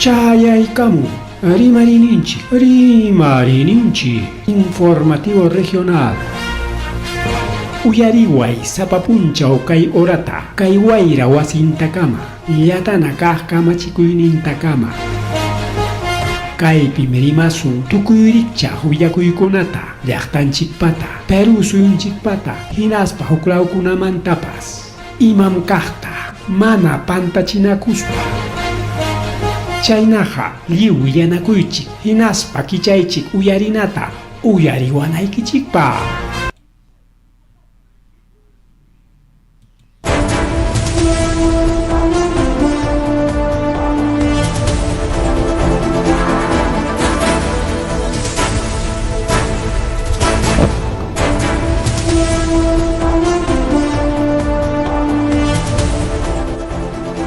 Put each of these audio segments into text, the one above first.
Chayaykamu, Rimarininchi, informativo regional. Uyariway, sapapunchaw kay orata, kay wayra wasintakama, yatana kajkamachikuynintakama. Kaypi mirimasun tukuyricha huyakuykunata, llaqtanchikpata, Peru suyunchikpata, hinaspa huklawkunamantapas, imam kaqta, mana pantachinakuspa. Chaynaqa lliw yanakuychik, hinaspa kichaychik uyarinata, uyariwanaykichikpa.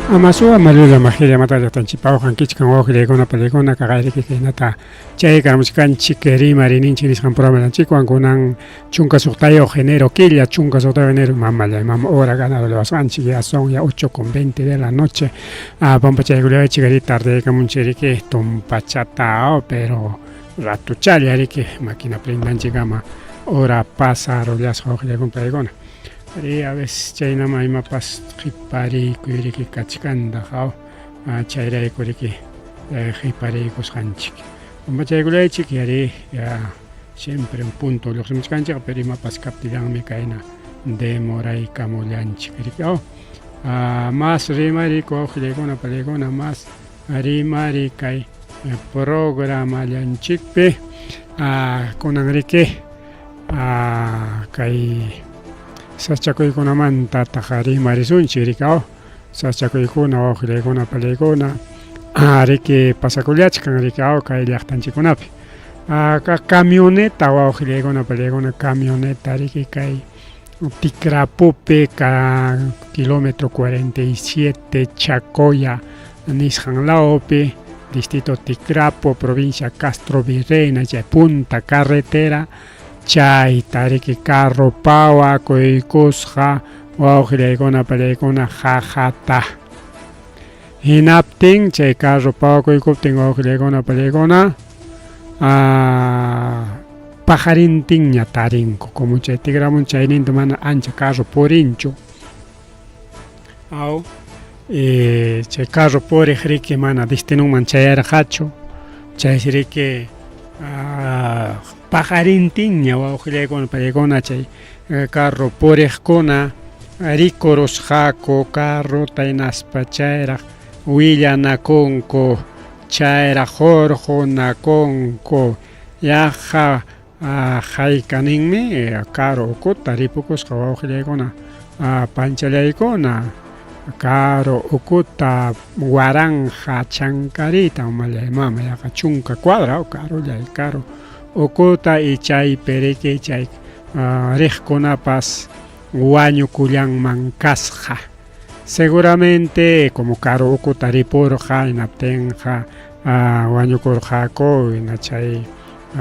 Amasua malula mahilia matalla tanchipao hankichkan ojilegona palegona kagairiki kinata chay karamuskanchik rimarininchik nisqan programanchikwan kunan chunka suqtayo enero quilla chunka suqtayo enero mama hora ganado le basanchik ya son ya 8:20 de la noche pampachaykulewa chigari tarde kamunchiriki tumpachatao pero ratuchallariiki máquina prendanchikama hora pasa rollas ojilegon palegona. A veces chayna maymapas qhipari kuyriki kachkanda qaw chayraykuriki qhipariykusqanchik umbachaykulaychik yari ya siempre un punto lluqsimuchkanchik pero imapas kaptillanmi kayna demoraykamullanchik más rimariko awqillaykuna palaykuna más rimari kay programallanchikpi kunanriki kay sachakuykunamanta rimarisunchik rikao sachakuykuna wawqillaykuna palaykuna riki pasakullachkan rikao kay llaqtanchikkunapi camioneta wawqillaykuna palaykuna camioneta riki kay Tikrapupi kilómetro 47 Chacoya nisqan lawpi distrito Tikrapu provincia Castro Virreyna chay punta carretera chay tariki carro pawa kuykusqa wawqillaykuna palaykuna jajata hinaptin chay carro pawa kuykuptin wawqillaykuna palaykuna pajarintinña tarinku como chay tikramun chayninta mana ancha carro purinchu chay carro puriq riki mana destinunman chayarqachu chaysiriki pajarintinña wawqillaykuna palaykuna chay carro puriqkuna rikurusqaku carro taynaspa chayraq willanakunku chayraq hurqunakunku yaqa haykaninmi caro ukuta ripukusqa wawqillaykuna panchallaykuna caro ukuta waranja chankarita umalyaymama yaqa chunka cuadra caro ukuta y chay periki chay riqkunapas wañukullanman kasqa seguramente como caro ukuta ripurqa hinaptinqa wañukurqaku chay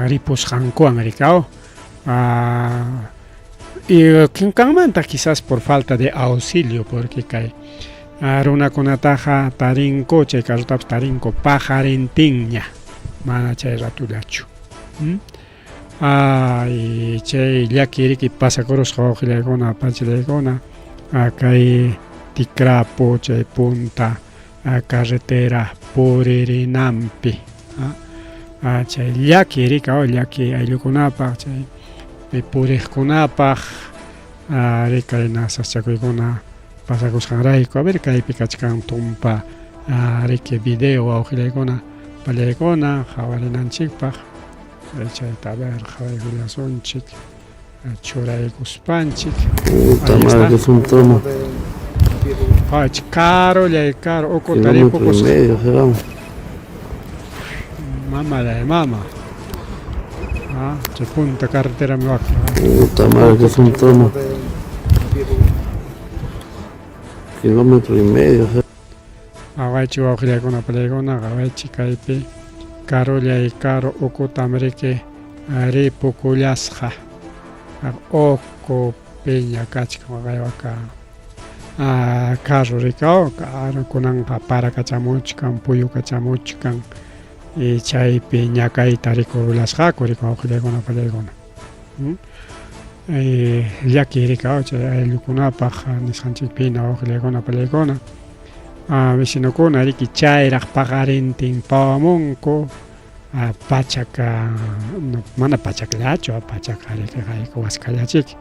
ripusqankuwan rikao y kinkanmanta quizás por falta de auxilio porque kay runakunataqa tarinku chay carrotapas tarinku pajarintinña mana chay ratullachu y chay llakiriki pasakurusqa wawqillaykuna panchallaykuna kay Tikrapu chay punta carretera puririnampi chay llakirika llaki ayllukunapaq chay puriqkunapaq rikayna sachakuykuna pasakusqanrayku a ver kaypi kachkan tumpa riki video wawqillaykuna palaykuna hawarinanchikpaq chayta a ver hawaykullasunchik churaykuspanchik caro ukuta ripukusqa mama chay punta carretera mi waqta puta madre que es un tono kilómetro y medio awaychik wawqillaykuna palaykuna awaychik kaypi caro ukutamriki ripukullasqa oku piña kachkan waqaywaqa carro rikao carro kunanqa para kachamuchkan puyu kachamuchkan chaypi ñakayta rikurulasqaku rikawaqllaykuna pallaykuna llaki rikao chay ayllukunapaq nisqanchikpina wawqillaykuna pallaykuna vecinokuna riki chayraq paqarintin pawamunku pachaka mana pachaklachu pachaka riki waskallachiki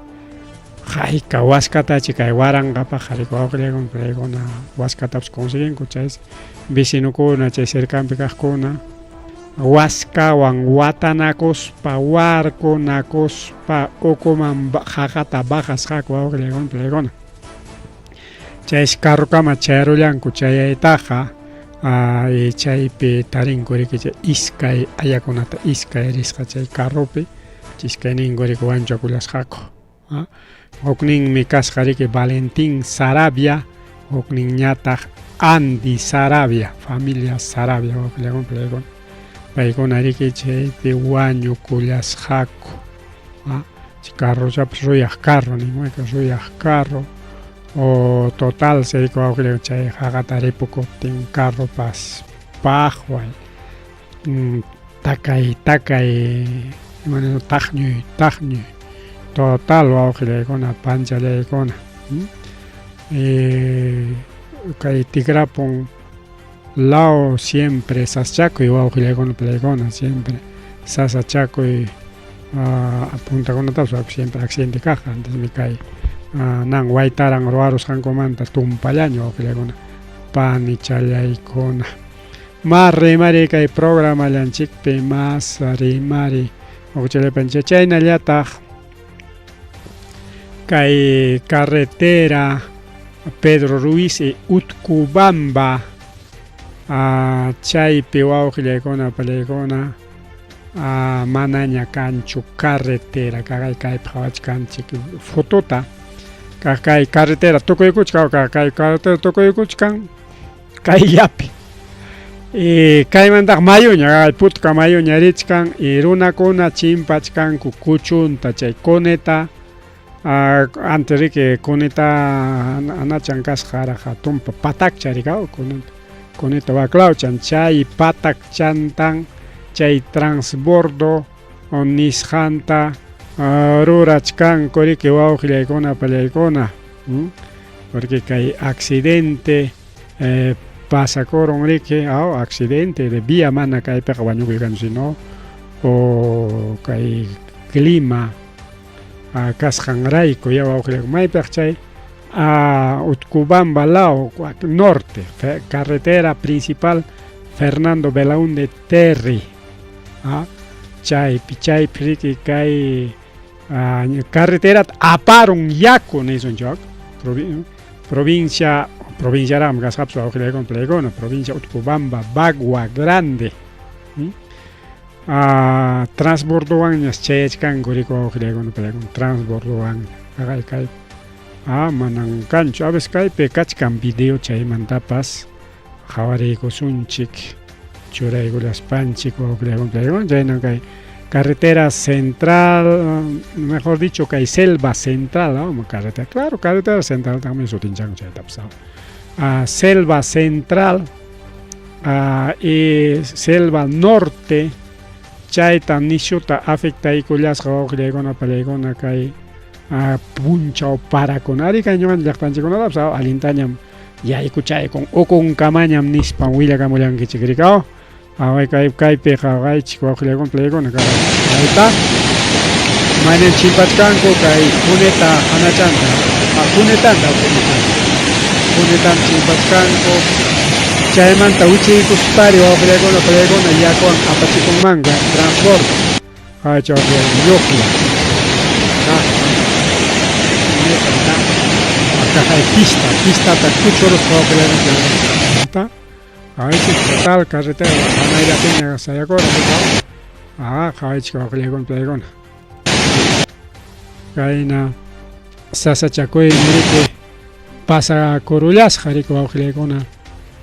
hayka waskatachi kay waranqapaq riki wawqillaykuna pallaykuna waskatapas conseguinku chay vecinokuna chay cercanpi kaqkuna waskawan watanakuspa warkunakuspa ukuman haqata baqasqaku wawqillaykuna pallaykuna chaysh carrokama chayrullanku chayaytaqa chaypi tarinku riki chay iskay ayakunata iskay risqa chay carropi chiskayningu riki wanchakulasqaku hukninmi kasqa riki Valentín Saravia huknin ñataq Andy Saravia familia Saravia wawqillaykuna pallaykuna paykuna riki chaypi wañukullasqaku chay carrochapas ruyaq carro ninmayqa ruyaq carro o total seriko wawqillaykuna chay haqata ripukuptin carropas paqway takay imano taqñuy total wawqillaykuna panchallaykuna kay tikrapun lao siempre saschakuy wawqillaykuna pallaykuna siempre sasachakuy puntakunatapas siempre accidente kaqqa antesmi kay nan waytaran ruwarusqankumanta tumpallaña wawqillaykuna panichallaykuna mas rimari kay programallanchikpi mas rimari wawqillaypanchik chaynallataq kay carretera Pedro Ruiz Utcubamba chaypi wawqillaykuna pallaykuna manaña kanchu carretera kay phawachkanchik fotota kay carretera tukuykuchka kay carretera tukuykuchkan kayllapi kaymantaq mayuña kay putka mayuña richkan runakuna chimpachkanku kuchunta chay cuneta antes riki cuneta anachan kasqaraqa tumpa patakcha rikaw cuneta baklawchan chay patakchantan chay transbordo nisqanta rurachkanku riki wawqillaykuna pallaykuna porque kay accidente pasakurun riki accidente de vía mana kaypiqa wañukulkan sino o kay clima kasqanrayku ya wawqillaykuna maypiq chay Utcubamba lao norte carretera principal Fernando Belaúnde Terry chaypi riki kay carretera aparun yaku nisonchok provincia ram kasqapas wawqillaykuna pallaykuna provincia Utcubamba Bagua Grande transbordowanñas chayachkanku riki wawqillaykuna pallaykuna transbordowanña kay manan kanchu a veces kaypi kachkan video chaymantapas hawariykusunchik churaykulaspanchik wawqillaykuna pallaykuna chayna kay carretera central mejor dicho kay selva central carretera claro carretera central también sutinchanku chaytapas selva central y selva norte chayta nishuta afectaykullasqa wawqillaykuna pallaykuna kay punchaw parakunari kañuman llaqtanchikkunatapas alintañam yaykuchaykun ukunkamañam nispan willakamullankichik rikaw kaypiqa kaychik wawqillaykuna pallaykuna kayta maynan chimpachkanku kay cuneta hanachanta cunetan chimpachkanku chaymanta wichiykuspari wawqillaykuna pallaykuna yakuwan apachikunmanqa transporte lluqla pistata kuchurusqa wawqillaykuna total carretera anayllapiña sayakura qhawaychik wawqillaykuna pallaykuna kayna sasachakuy riki pasakurullasqa riki wawqillaykuna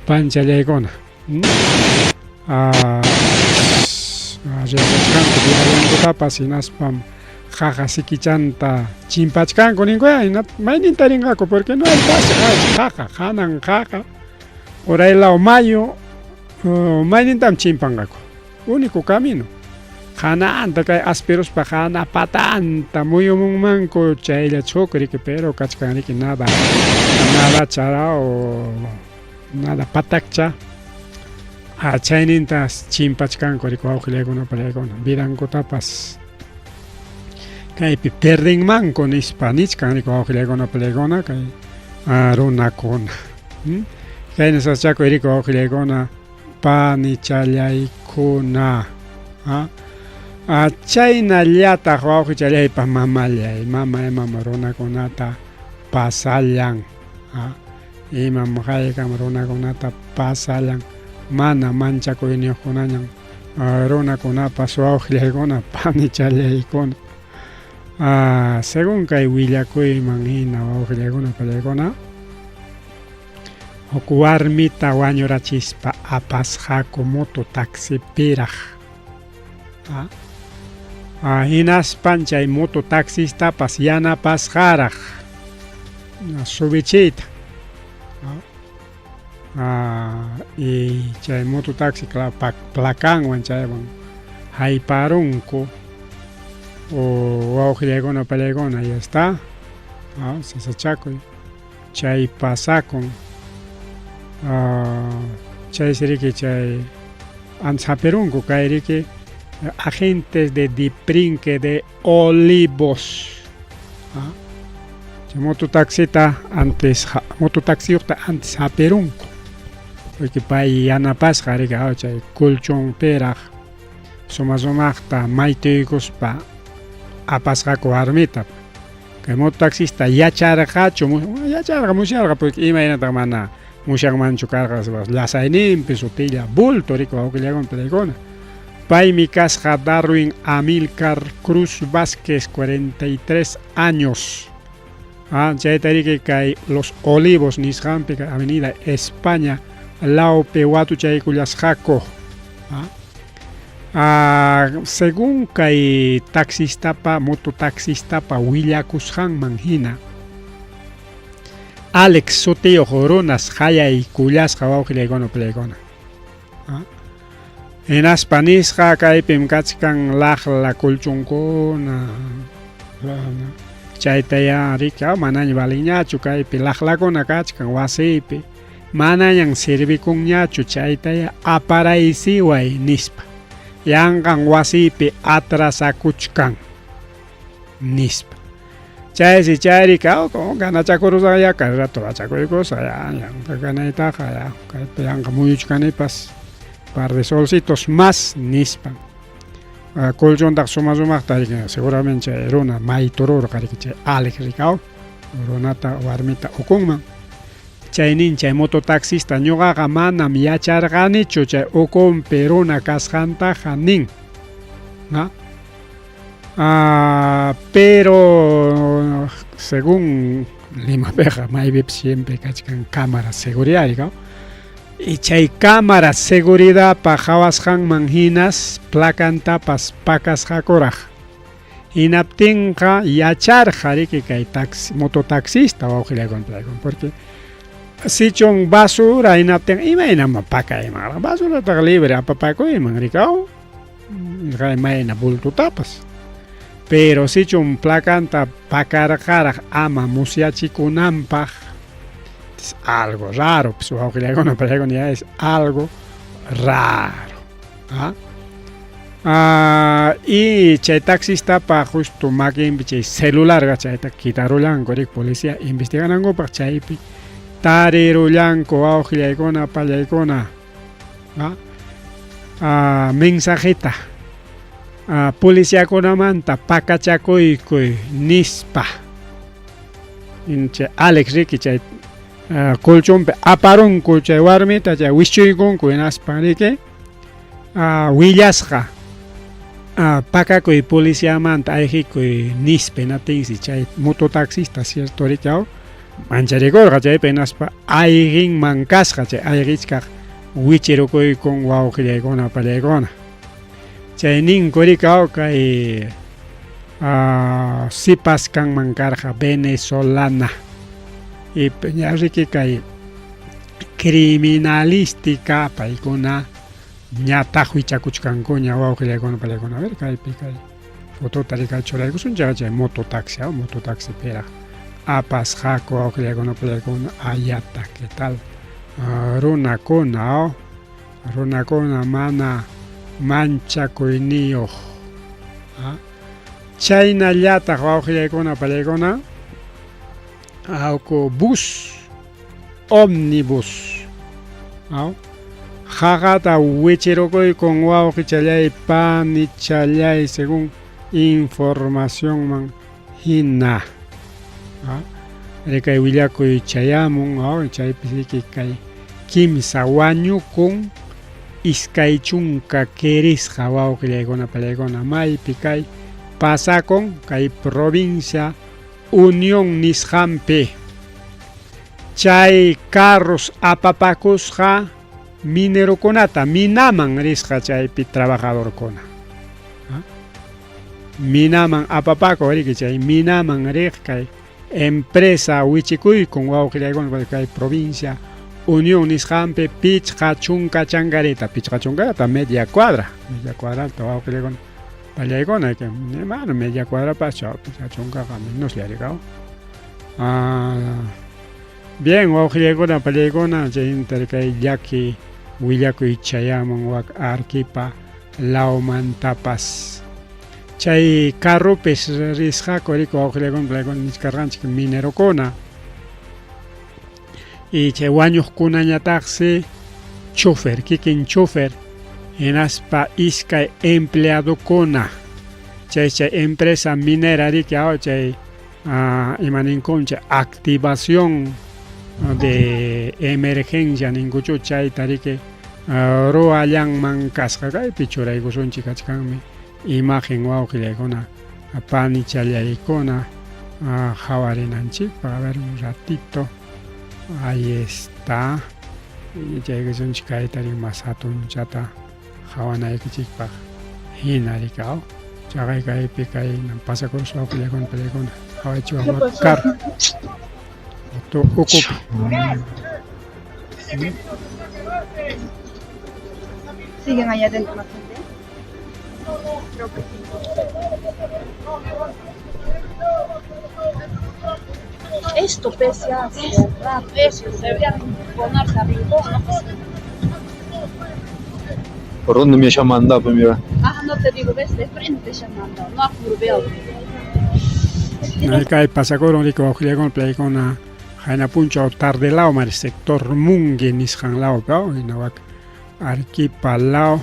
panchallaykuna riqachkanku viallankutapas hinaspam jaja sikichanta chimpachkanku ninkuya mayninta rinkaku porque no hay pase jaja hanan jaja oraylao mayo maynintam chimpankaku único camino hananta kay aspirospa hana patanta muyumunmanku chaylla chukriki pero kachkanriki nada charao nada patakcha chayninta chimpachkanku riku awqillaykunapak vidankutapas kaypi perdinmanku nispa nichkan riku awqillaykunapak kay runakuna kayna sachakuy riku awqillaykuna panichallaykuna chaynallataq wawqichallaypas mamallay mama runakunata pasallan imam haykam runakunata pasallan mana manchakuyniyuqkunañan runakunapas wawqillaykuna panichalyaykuna según kay willakuyman hina wawqillaykuna huk warmita wañurachispa apasqaku mototaxipiraq hinaspan chay mototaxistapas yanapasqaraq subichiyta y chay mototaxi placanwan chaywan hayparunku wawqillaykuna pallaykuna ya está sasachakuy chay pasakun chay siriki chay antes haperunku kayriki agentes de Diprinque de Olivos chay mototaxita antes haperunku porque pay yanapasqa rika chay colchonpiraq sumasumaqta maytuykuspa apasqaku warmita kay mototaxista yacharqachu musyarqa porque imaynataq mana musyaqmanchu karqa lasayninpi sutilla bulto riku awqillaykunapak paymi kasqa Darwin Amilcar Cruz Vázquez 43 años chayta riki kay Los Olivos nisqanpi avenida España laupi watuchaykullasqaku según kay mototaxistapa willakusqanman hina Alex sutiyuq runas hayaykullasqa wawqillaykunapak hinaspa nisqa kaypim kachkan laqla colchonkuna chaytaya rika manaña balinñachu kaypi laqlakuna kachkan wasiypi manañan sirvikunñachu chaytaya aparaysiway nispa yanqan wasiypi atrasakuchkan nispa chaysi chayrika ganachakurusqa kay rato achakuykusqa yanqa ganaytaqa kaypi yanqa muyuchkanipas par de solcitos más nispan colchontaq sumasumaqta seguramente chay runa mayturur kariki chay Alex rikaw runata warmita ukunman chaynin chay mototaxista ñuqaqa manam yacharqanichu chay ukunpi runa kasqantaqa nin pero según Limapiqa maypip siempre kachkan cámara seguridad rikaw y chay cámara seguridad pa hawasqanman hinas placantapas pakasqakuraq hinaptinqa yacharqa riki kay mototaxista wawqillaykunapak porque sichun basura hinaptin imaynama pakayman basurataqa libre apapakuyman rikaw mayna bultutapas pero sichun placanta pakarqaraq ama musyachikunanpaq es algo raro, pues ya es algo raro. Y chay taxista pa justo makin chay celular chayta quitarullanku rik policía investiganankupak chaypi tarirullanku awqillaykuna pallaykuna mensajita policiakunamanta pakachakuykuy nispa chay Alex riki chay colchonpi aparunku chay warmita chay wischuykunku hinaspa riki willasqa pakakuy policiamanta ayqikuy nispi natinsi chay mototaxista cierto rikaw mancharikurqa chaypi hinaspa ayqinman kasqa chay ayqichkaq wichirukuykun wawqillaykuna pallaykuna chay ninku rikaw kay sipas kanman karqa venezolana y ña riki kay criminalística paykuna ñataq wichakuchkanku ña wawqillaykuna palaykuna a ver kaypi kay fotota rikay churaykusunchaq chay mototaxi piraq apasqaku wawqillaykuna palaykuna ayata qué tal runakuna mana manchakuyniyuq chaynallataq wawqillaykuna palaykuna bus omnibus haqata wichirukuykun wawqichallay panichallay según información hina rikay willakuy chayamun chaypi kay kimsa wañukun iskay chunka kirisqa wawqillaykuna palaykuna maypi kay pasakun kay provincia Unión nisqanpi chay carros apapakusqa minerokunata minaman risqa chaypi trabajadorkuna minaman apapaku riki chay minaman riq kay empresa wichikuykun wawqillaykuna kay provincia Unión nisqanpi pichqa chunka chankarita media cuadrata wawqillaykuna pallaykuna que mano media cuadra pacho pichqa chunkaqa menos llariqa bien wawqillaykuna pallaykuna chayinta kay llaki willakuy chayamun wak arkipa lawmantapas chay carrupis risqaku riku wawqillaykuna pallaykuna niskarqanchik minerokuna y chay wañuqkunañataqsi kikin chofer hinaspa iskay empleadokuna chay empresa minera riki chay imaninkuncha activación de emergencia ninkuchu chayta riki ruallanman kasqa kaypi churaykusunchik kachkanmi imagen wawqillaykuna panichallaykuna hawarinanchikpaq a ver un ratito ahí está chaykusunchik kaytari mas hatunchata hawanaykichikpaq hina rikaw chaqay kaypi kay pasakurus wawqillaykuna pallaykuna hawaychiwaq carro ukupi ¿Siguen allá dentro la gente? Creo que sí. Esto pese a cerrar, eso deberían ponerse a rincón, ¿no? ¿Por dónde me llama andar, pues mira? No te digo, ves de frente ya me han dado, no a curveado. Kay pasakuro riki wawqillaykuna pallaykuna hayna punchaw tardelao mar sector Mungi nisqanlaw hinawak Arequipa law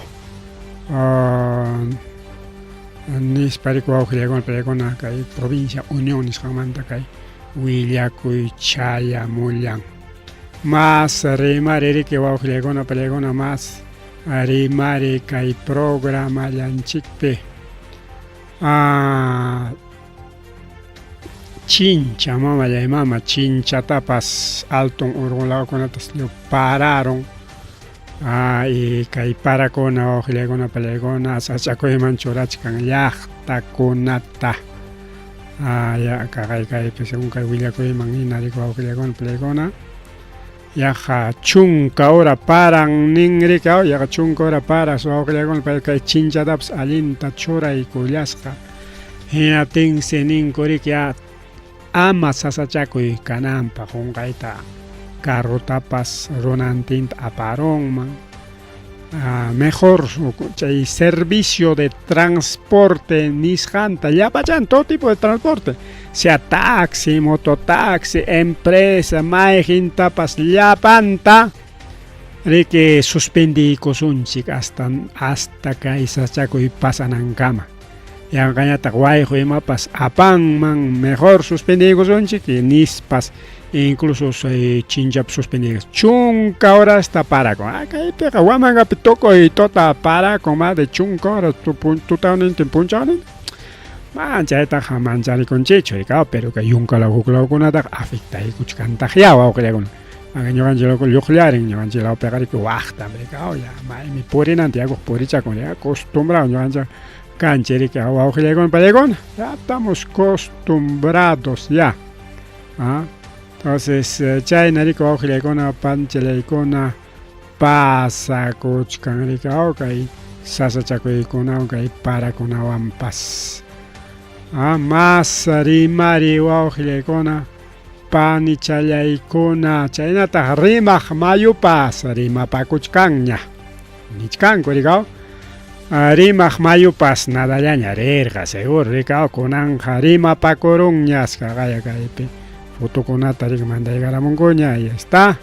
nispa riki wawqillaykuna pallaykuna kay provincia Unión nisqanmanta kay willakuy chayamullan mas rimari riki wawqillaykuna pallaykuna mas rimari kay programallanchikpi chincha mama chinchatapas altun urqulawkunatas pararon y kay parakuna wawqillaykuna pallaykuna sachakuyman churachkan llaqtakunata kaypi según kay willakuyman hina riki wawqillaykuna pallaykuna yaqa chunka hora paran nin riki yaqa chunka hora paras wawqillaykuna kay chinchatapas allinta churaykullasqa hinatinsi ninku riki ama sasachakuy kananpaq qunqayta carrotapas runantinta aparonman mejor chay servicio de transporte nisqanta llapachan todo tipo de transporte sea taxi, mototaxi, empresa mayjintapas llapanta riki suspendikusunchik hasta kay sasachakuy pasanankama yanqañataq wayqu imapas apanman mejor suspendikusunchik nispas incluso chinchap suspendidas chunka horas parakun kaypiqa wamankapi tukuy tota parakun más de chunka horas tutawantin punchawnin chaytaqa mancharikunchichu pero kay yunkalaw huklawkunataq afectaykuchkantaq ya wawqillaykuna ñuqanchik lluqllarin ñuqanchiklawpiqa riki waqtam maymi purinanta yakuq purichakun acostumbrado ñuqanchik cancheri que aguajilegón palegón, ya estamos acostumbrados ya. Entonces, chay nariko aguajilegona panchelegona pasa kuchkanrika okay sasachakuykuna okay para kunawanpas. Mas rimari aguajilegona pani chayaykuna chaynata rimaq mayupas rimapakuchkanña nichkanku rikao rimaq mayupas nadallaña rirqa seguro rikao kunanja rimapakurunñas kaqaya kaypi fotokunata rikmandaykamunkuña y está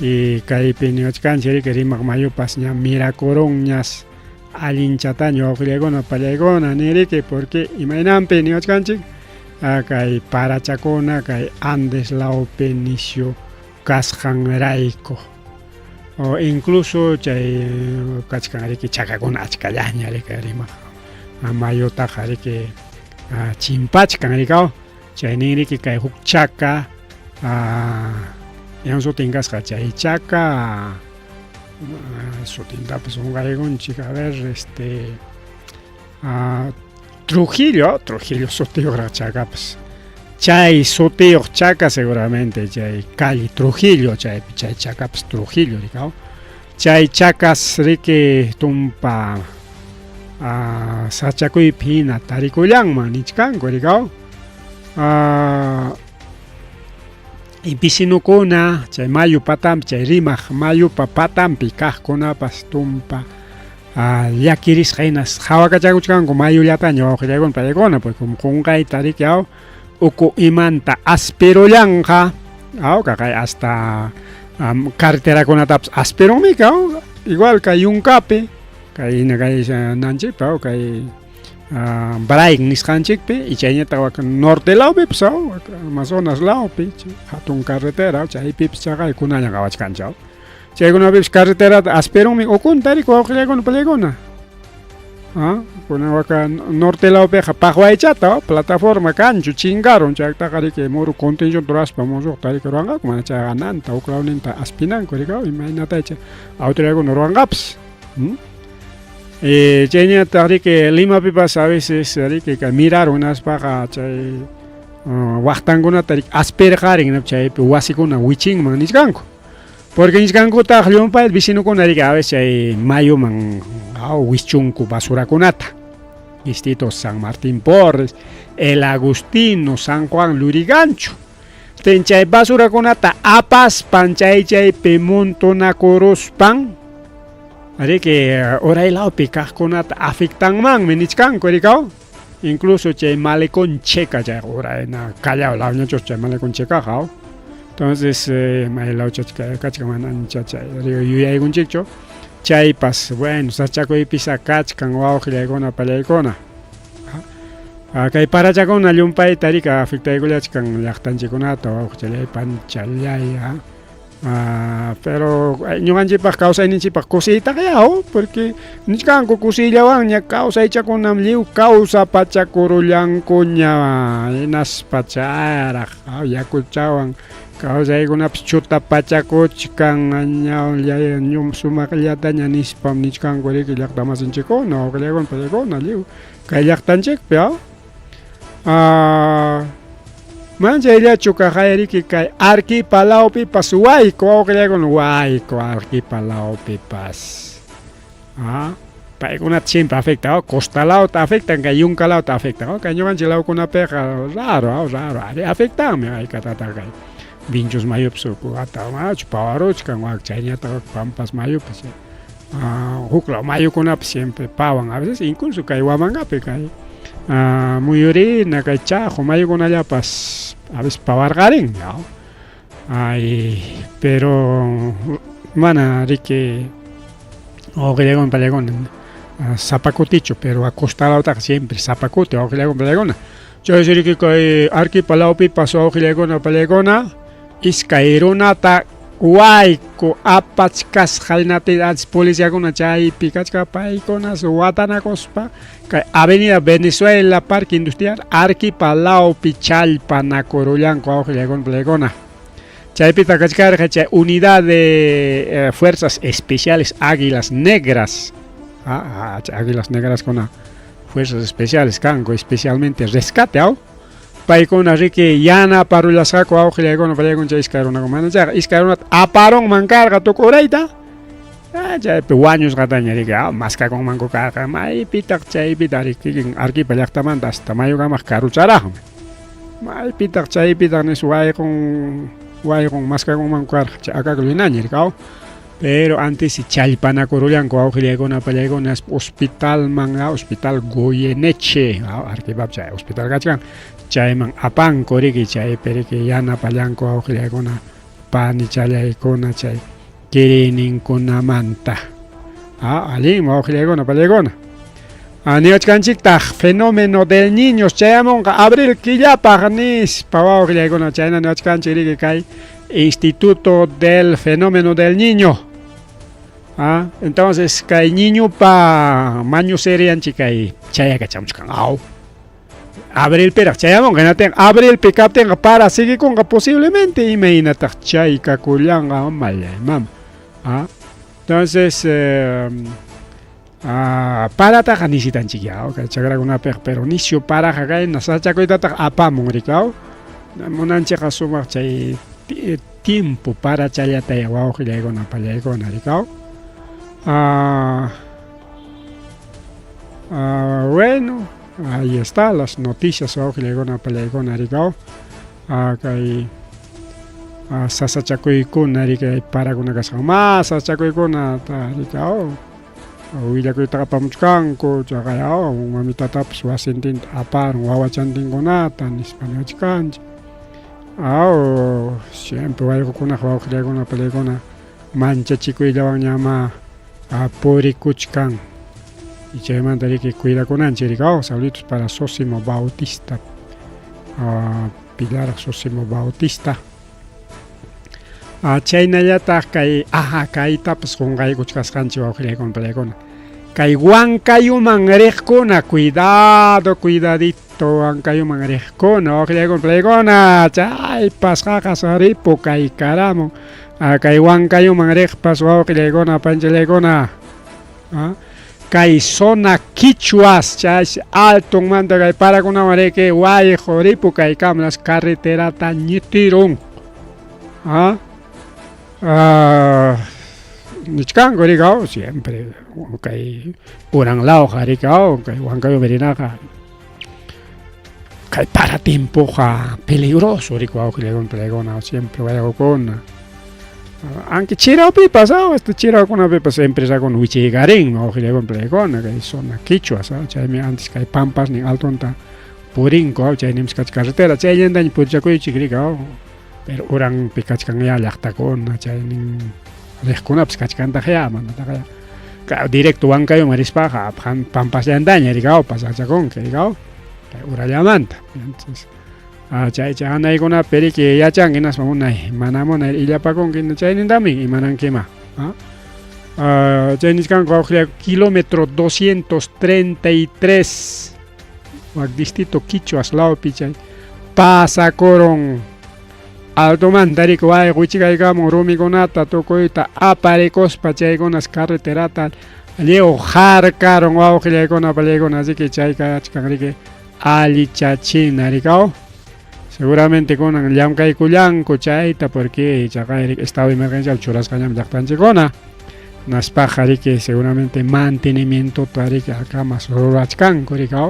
y kaypi niwachkanchik rika rimaq mayupas ña mirakurunñas allinchataña aguajileguna pallaykuna niriki porque imaynanpi niwachkanchik kay parachakuna kay Andes laupi nishu kasqanrayku o incluso chay kachkanriki chakakuna achkallaña rika rimaq mayutaqa riki chimpachkanrika chay ninriki kay huk chaka sutinqasqa chay chaka sutintapas unqaykunchik a ver Trujillo sutiyuq chakapas chay sutiyuq chaka seguramente chay Cali Trujillo chay chakapas Trujillo rikao chay chakas riki tumpa sachakuypi hina tarikullanman nichkanku rikao y pisinukuna chay mayu patampi chay rimaq mayupa patampi kaqkunapas tumpa llakirisqa hinas hawakachakuchkanku mayullataña aguajileguna pallaykuna pues como qunqayta riki uku imanta aspirullanqa kay hasta carreterakunatapas aspirunmi igual kay yunkapi kay hina kay nanchikpi kay Braik nisqanchikpi y chayñataqa norte lawpipas Amazonas lawpi hatun carretera chaypipas chaqay kunaña qhawachkanchik chaykunapipas carreterata aspirunmi ukunta riku aguajileguna pallaykuna kunawaka norte lawpiqa paqwaychata plataforma kanchu chinkaron chaytaqa riki muru contención turaspa musuqta riki ruwanqaku mana chay ananta uk lawninta aspinanku rika imaynataycha autoridadkuna ruwanqapas chayñataq riki Limapipas a veces riki miraron naspaqa chay waqtankunata riki aspirqarin chaypi wasikuna wichinman nisqanku porque nisqankutaq llumpay vicinukuna riki a veces chay mayuman wischunku basurakunata Distrito San Martín Porres, El Agustino, San Juan Lurigancho chay basurakunata apaspan chaypi montonakuruspan riki uraylawpi kaqkunata afectanmanmi nichkanku rikao incluso chay malecón checa chay urayna Callao lawñachus chay malecón chekaqa entonces maylawcha kachkaman ancha chay yuyaykunchikchu chaypas bueno sachakuypis kachkan aguajileguna pallaykuna kay parachakuna llumpayta rika afectaykullachkan llaqtanchikkunata aguajilaypan challay pero ñuqanchikpaq kawsayninchikpaq kusiytaqa porque nichkanku kusillawanña kawsaychakunam lliw kawsapachakurullankuña hinaspa chayraq yakuchawan kawsaykunapas chutapachakuchkan sumaqllataña nispam nichkanku riki llaqtamasinchikkuna aguajileguna pallaykuna lliw kay llaqtanchikpi manchayllachu kaqay riki kay arquipalawpipas wayku aguajileguna wayku arquipalawpipas paykunata siempre afecta costalawta afectan kay yunkalawta afectan kay ñuqanchik lawkunapiqa raro afectanmi hayk'atata kay Vinchus mayupas atamachu pawaruchkan chayñataqa pampas mayupas huk law mayukunapas siempre pawan a veces incluso kay Huamangapi kay Muyurina kay Chajo mayukunallapas a veces pawarqarin pero mana riki aguajileguna pallaykuna sapakutichu pero acostalawtaqa siempre sapakuti aguajileguna pallaykuna chaysi riki kay arquipalawpipas aguajileguna pallaykuna iskay runata wayku apachkasqaynati antes policiakuna chaypi kachka paykunas watanakuspa kay Avenida Venezuela Parque Industrial arquipalawpi challpanakurullanku aguajileguna pallaykuna chaypita kachkarqa chay unidad de fuerzas especiales Águilas Negras Águilas Negras con fuerzas especiales canco especialmente rescate paikuna riki yana parulasako awqillaykunapa paykuncha iskayruna manchaqa iskayrunata aparon mankarqa tukurayta chaypi wañusqataña riki maskakunmanku karqa maypitaq chaypita riki Arequipa llaqtamanta hasta mayukamaq karucharaqmi maypitaq chaypitaq nish wayqun maskakunmanku karqa chay akaqa winaña riki pero antes challpanakurullanku awqillaykunapa pallaykuna hospitalman hospital Goyeneche Arequipa chay hospital kachkan chayman apanku riki chaypi riki yanapallanku awqillaykuna pani challaykuna chay kirininkunamanta allinmi awqillaykuna pallaykuna niwachkanchiktaq fenómeno del niño chayamunqa abril killapaq nispa awqillaykuna chayna niwachkanchik riki kay Instituto del Fenómeno del Niño entonces kay niñupa mañuserianchik kay chayakachamuchkan abril peraq chayamunqa natin abril pikaptinqa para sigikunqa posiblemente imaynataq chaykakullanqa mallaymam entonces parataqa nisitanchik kay chakrakunapiqa pero nisyu paraqa kayna sachakuytataq apamun rikaw munanchikqa sumaq chay tiempo para chayataya wawqillaykuna pallaykuna rikaw bueno ahí está las noticias wawqillaykuna pallaykuna rikaw kay sasachakuykuna riki parakuna kasqa mas sasachakuykunata rikaw willakuytaqa apamuchkanku chaqay mamitatapas wasintinta aparun wawachantinkunata nispa niwachkanchik siempre wayqukuna wawqillaykuna pallaykuna manchachikuyllawan ñama purikuchkan y chaymanta riki cuidakunanchik riki saluditos para Sosimo Bautista Pilar Sosimo Bautista chaynallataq kay kaytapas qunqaykuchkasqanchik wawqillaykuna pallaykuna kay Huancayuman riqkuna cuidadito Huancayuman riqkuna wawqillaykuna pallaykuna chay pasqaqa saripu kay karamun kay Huancayuman riqpas wawqillaykuna panchallaykuna kay zona Quichuas chay altunmanta kay parakunawan riki wayqu ripu kaykamun carreterata ñitirun nichkanku rikaw siempre kay Uranlawqa rikaw kay Huancayuman rinaqa kay para tiempoqa peligroso riki wawqillaykuna pallaykuna siempre wayqukuna aunque chirawpipas chirawkunapipas empresakuna wichaykarinmi wawqillaykuna pallaykuna kay zona Quichuas chaymi antes kay Pampas nin altunta purinku chay nimashkacha carretera chayllantaña purichakuychik rikaw pero Uranpi kachkan llaqtakuna chay nin riqkunapas kachkantaq manataqa directo Huancayuman rispaqa Pampasllaña rikaw pasachakunki rikaw kay Urallamanta entonces chay hanaykunapi riki yachanki naspa munay mana munay illapakunki chaynintami imanankima chay nishkanku wawqillayku kilómetro 233 wak distrito Quichuas lawpi chay pasakurun altumanta riki wayqwichikaykamun rumikunata tukuyta aparikuspa chaykunas carreterata llew harkarun wawqillaykuna pallaykuna así que chay kachkan riki allichachina rikaw seguramente kunan llamkaykullanku chayta porque chaqay estado de emergencia churasqañam llaqtanchikkuna naspaqa riki seguramente mantenimiento riki akamas rurachkanku rikaw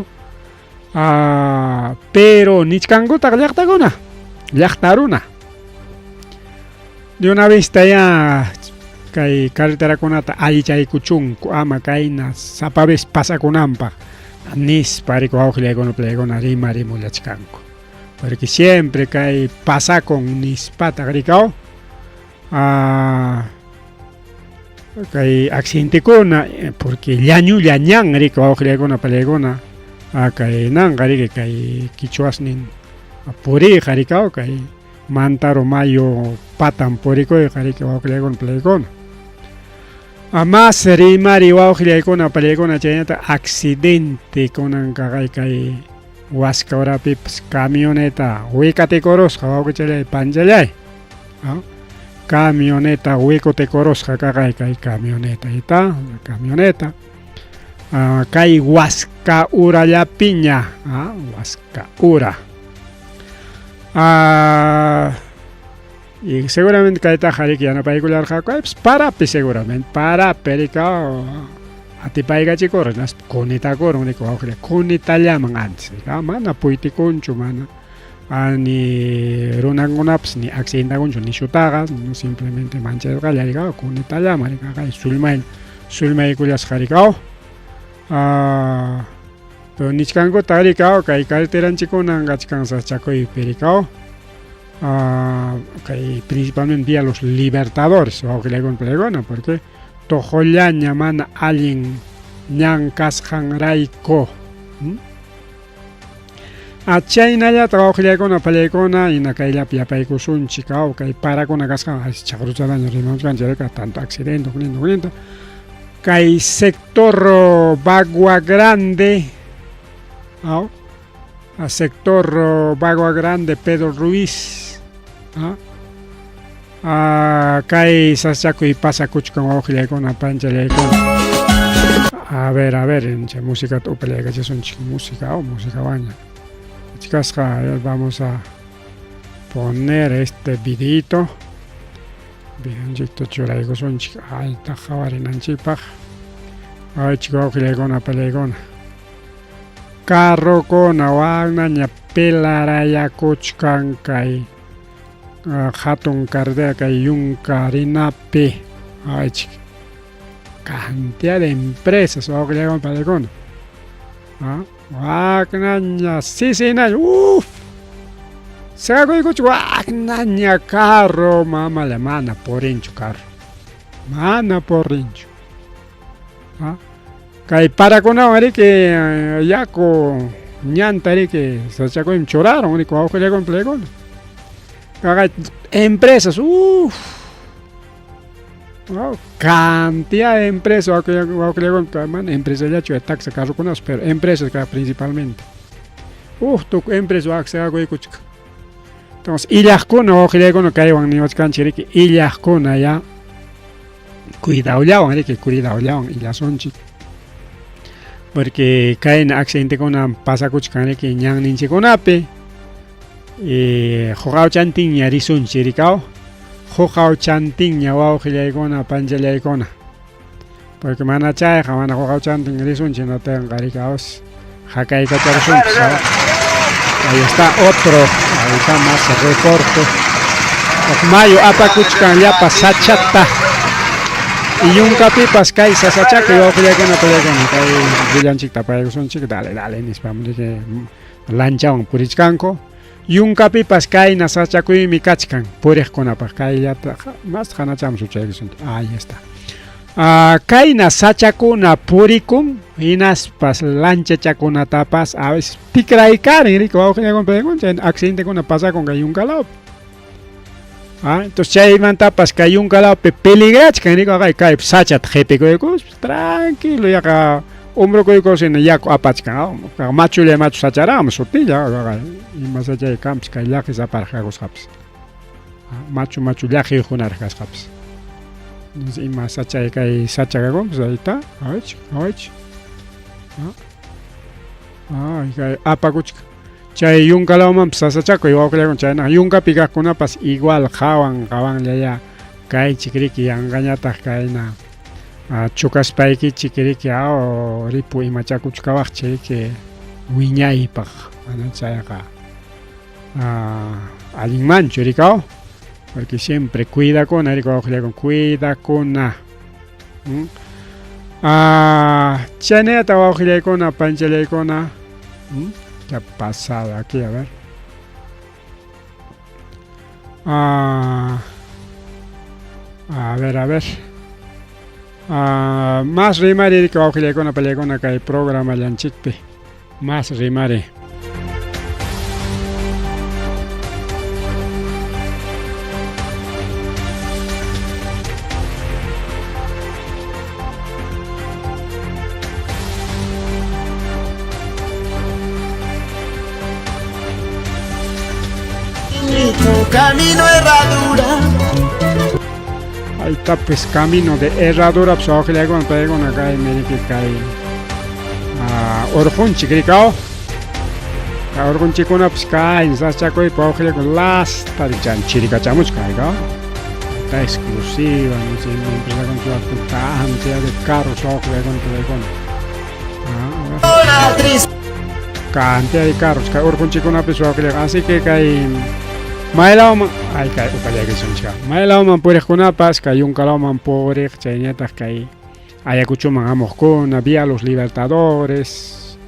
pero nichkankutaq llaqtaruna de una vista ya kay carreterakunata allichaykuchunku ama kayna sapabes pasakunanpaq nispa riki wawqillaykuna pallaykuna rimarimullachkanku porque siempre kay pasakun nispataq rikaw kay accidentekuna porque llañan riki wawqillaykuna pallaykuna kay nanqa riki kay Quichuas nin puriqa rikaw kay Mantaro mayo patan purikuyqa riki wawqillaykuna pallaykuna mas rimari wawqillaykuna pallaykuna chaynata accidente kunanqa kay Huasca urapipas camioneta wikatikurusqa wawqichallay panchallay camioneta wikutekurusqa kaqay kay camioneta Kay Huascaura la piña, Huascaura. Y seguramente que está que ya no película pues para seguramente para perica a ti paiga chico renas con ita coro ni con ita llaman antes mana puiti concho mana ni runangunaps ni accidenta concho ni chutagas no simplemente mancha de gallariga con ita llaman ni sulmail culias jaricao pero ni chicango taricao que carteran chico nanga chicanza chaco y pericao principalmente a los libertadores o que le con plegona porque tojolla llaman alguien ñancas hanraiko a China ya trabajo le con pelegona y na cailla pia paikusun chica o que para con la casca chagrucha daño rimos ganjera tanto accidente con kai sector Bagua Grande a sector Bagua Grande Pedro Ruiz Kai sasaco y pasa con ojile con la pancha le con a ver en música tu pelea que son música o música baña chicas vamos a poner este videito bien chito churaigo son chica ay ta jawarin chipa ay chico ojile con la pelea con carro con awagna ña pelaraya cochkan kai hatun cardea kay yunkarinapi ay cantidad de empresas o que le hagan para el cono waknaña sí na se hago digo waknaña carro mama le mana por incho carro mana por incho kay para con ahora que ya con ñantari que se sacó en choraron y con que le hagan para el cono empresas, cantidad de empresas, empresas ya chueca taxa carro con pero empresas principalmente. Tu empresa se hago entonces illas con o que le con que hay ni más cancheri que illas con allá cuidado ya que cuidado ya illas son chicos porque caen accidente con pasa cuchcane que ñan ninche con ape jogao chanting ya risun chiricao jogao chanting ya wao gilaigona panjalaigona porque mana chay jamana jogao chanting risun chino ten garicaos jakai katarsun ahí está otro ahí está más reporte mayo apakuchkan ya pasachata y un capipas kai sasacha que yo gilaigona pelegona kai villanchik tapaisun chik dale ni spam de lancha un purichkanko yung capipas kai nasachakuy mi kachkan purej konapa kai ya más hanacham suchayson ahí está kai nasachakuna purikum inas pas lancha chakuna tapas a veces tikraikar y rico con pregunta accidente con pasa con un calao entonces chay man tapas kai un calao peligrach kan rico kai sachat jepe ko tranquilo ya ka hombro que cosina ya apachka macho le macho sacharam sotilla y más allá de camps que ya que zapar jagos haps macho ya que junar haps y más allá que sachaga goms ahí está ay apaguch chay yung kalawam sasachaco igual que le con chayna yunga piga con pas igual jawan ya kai chikriki angañata kaina chukas paiki chikiriki o ripu y machakuchkawach que wiñay pa anachayaka alimán churicao porque siempre cuida con cuida con chane tawa con panchele con qué ha pasado aquí a ver a ver más rimare que va con la pelea con acá el programa lanchikpe más rimare Camino herradura. Ahí está pues camino de herradura pues ojalá con acá en América orjunchik rikao orjunchikuna pues kay sachakoy pawqilla con las tarichan chirikachamuchka rikao ta exclusiva no sé empresa con su puta amplia de carros ojo cantidad de carros kay orjunchikuna pues así que kay Mailauman, ay kay upaya que son chica. Mailauman purejkunapas kay yunkalauman purej chayñataq kay Ayacuchuman amojkuna, vía los Libertadores,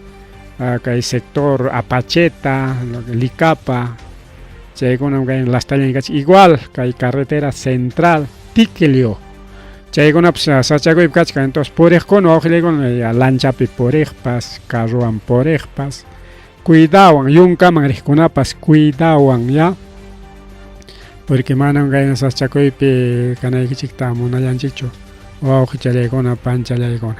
kay sector Apacheta, Licapa, chaykunam kay las tallas igual kay carretera central Tiquilio. Chaykuna pues sachakuy kachka entonces purejkuna ojleykuna lanchapi purejpas, carruan purejpas. Cuidawan yunkaman rijkunapas cuidawan ya. Porque manan kay sachakoypi kanaykichikta munayanchikchu wawqichalaykuna panchalaykuna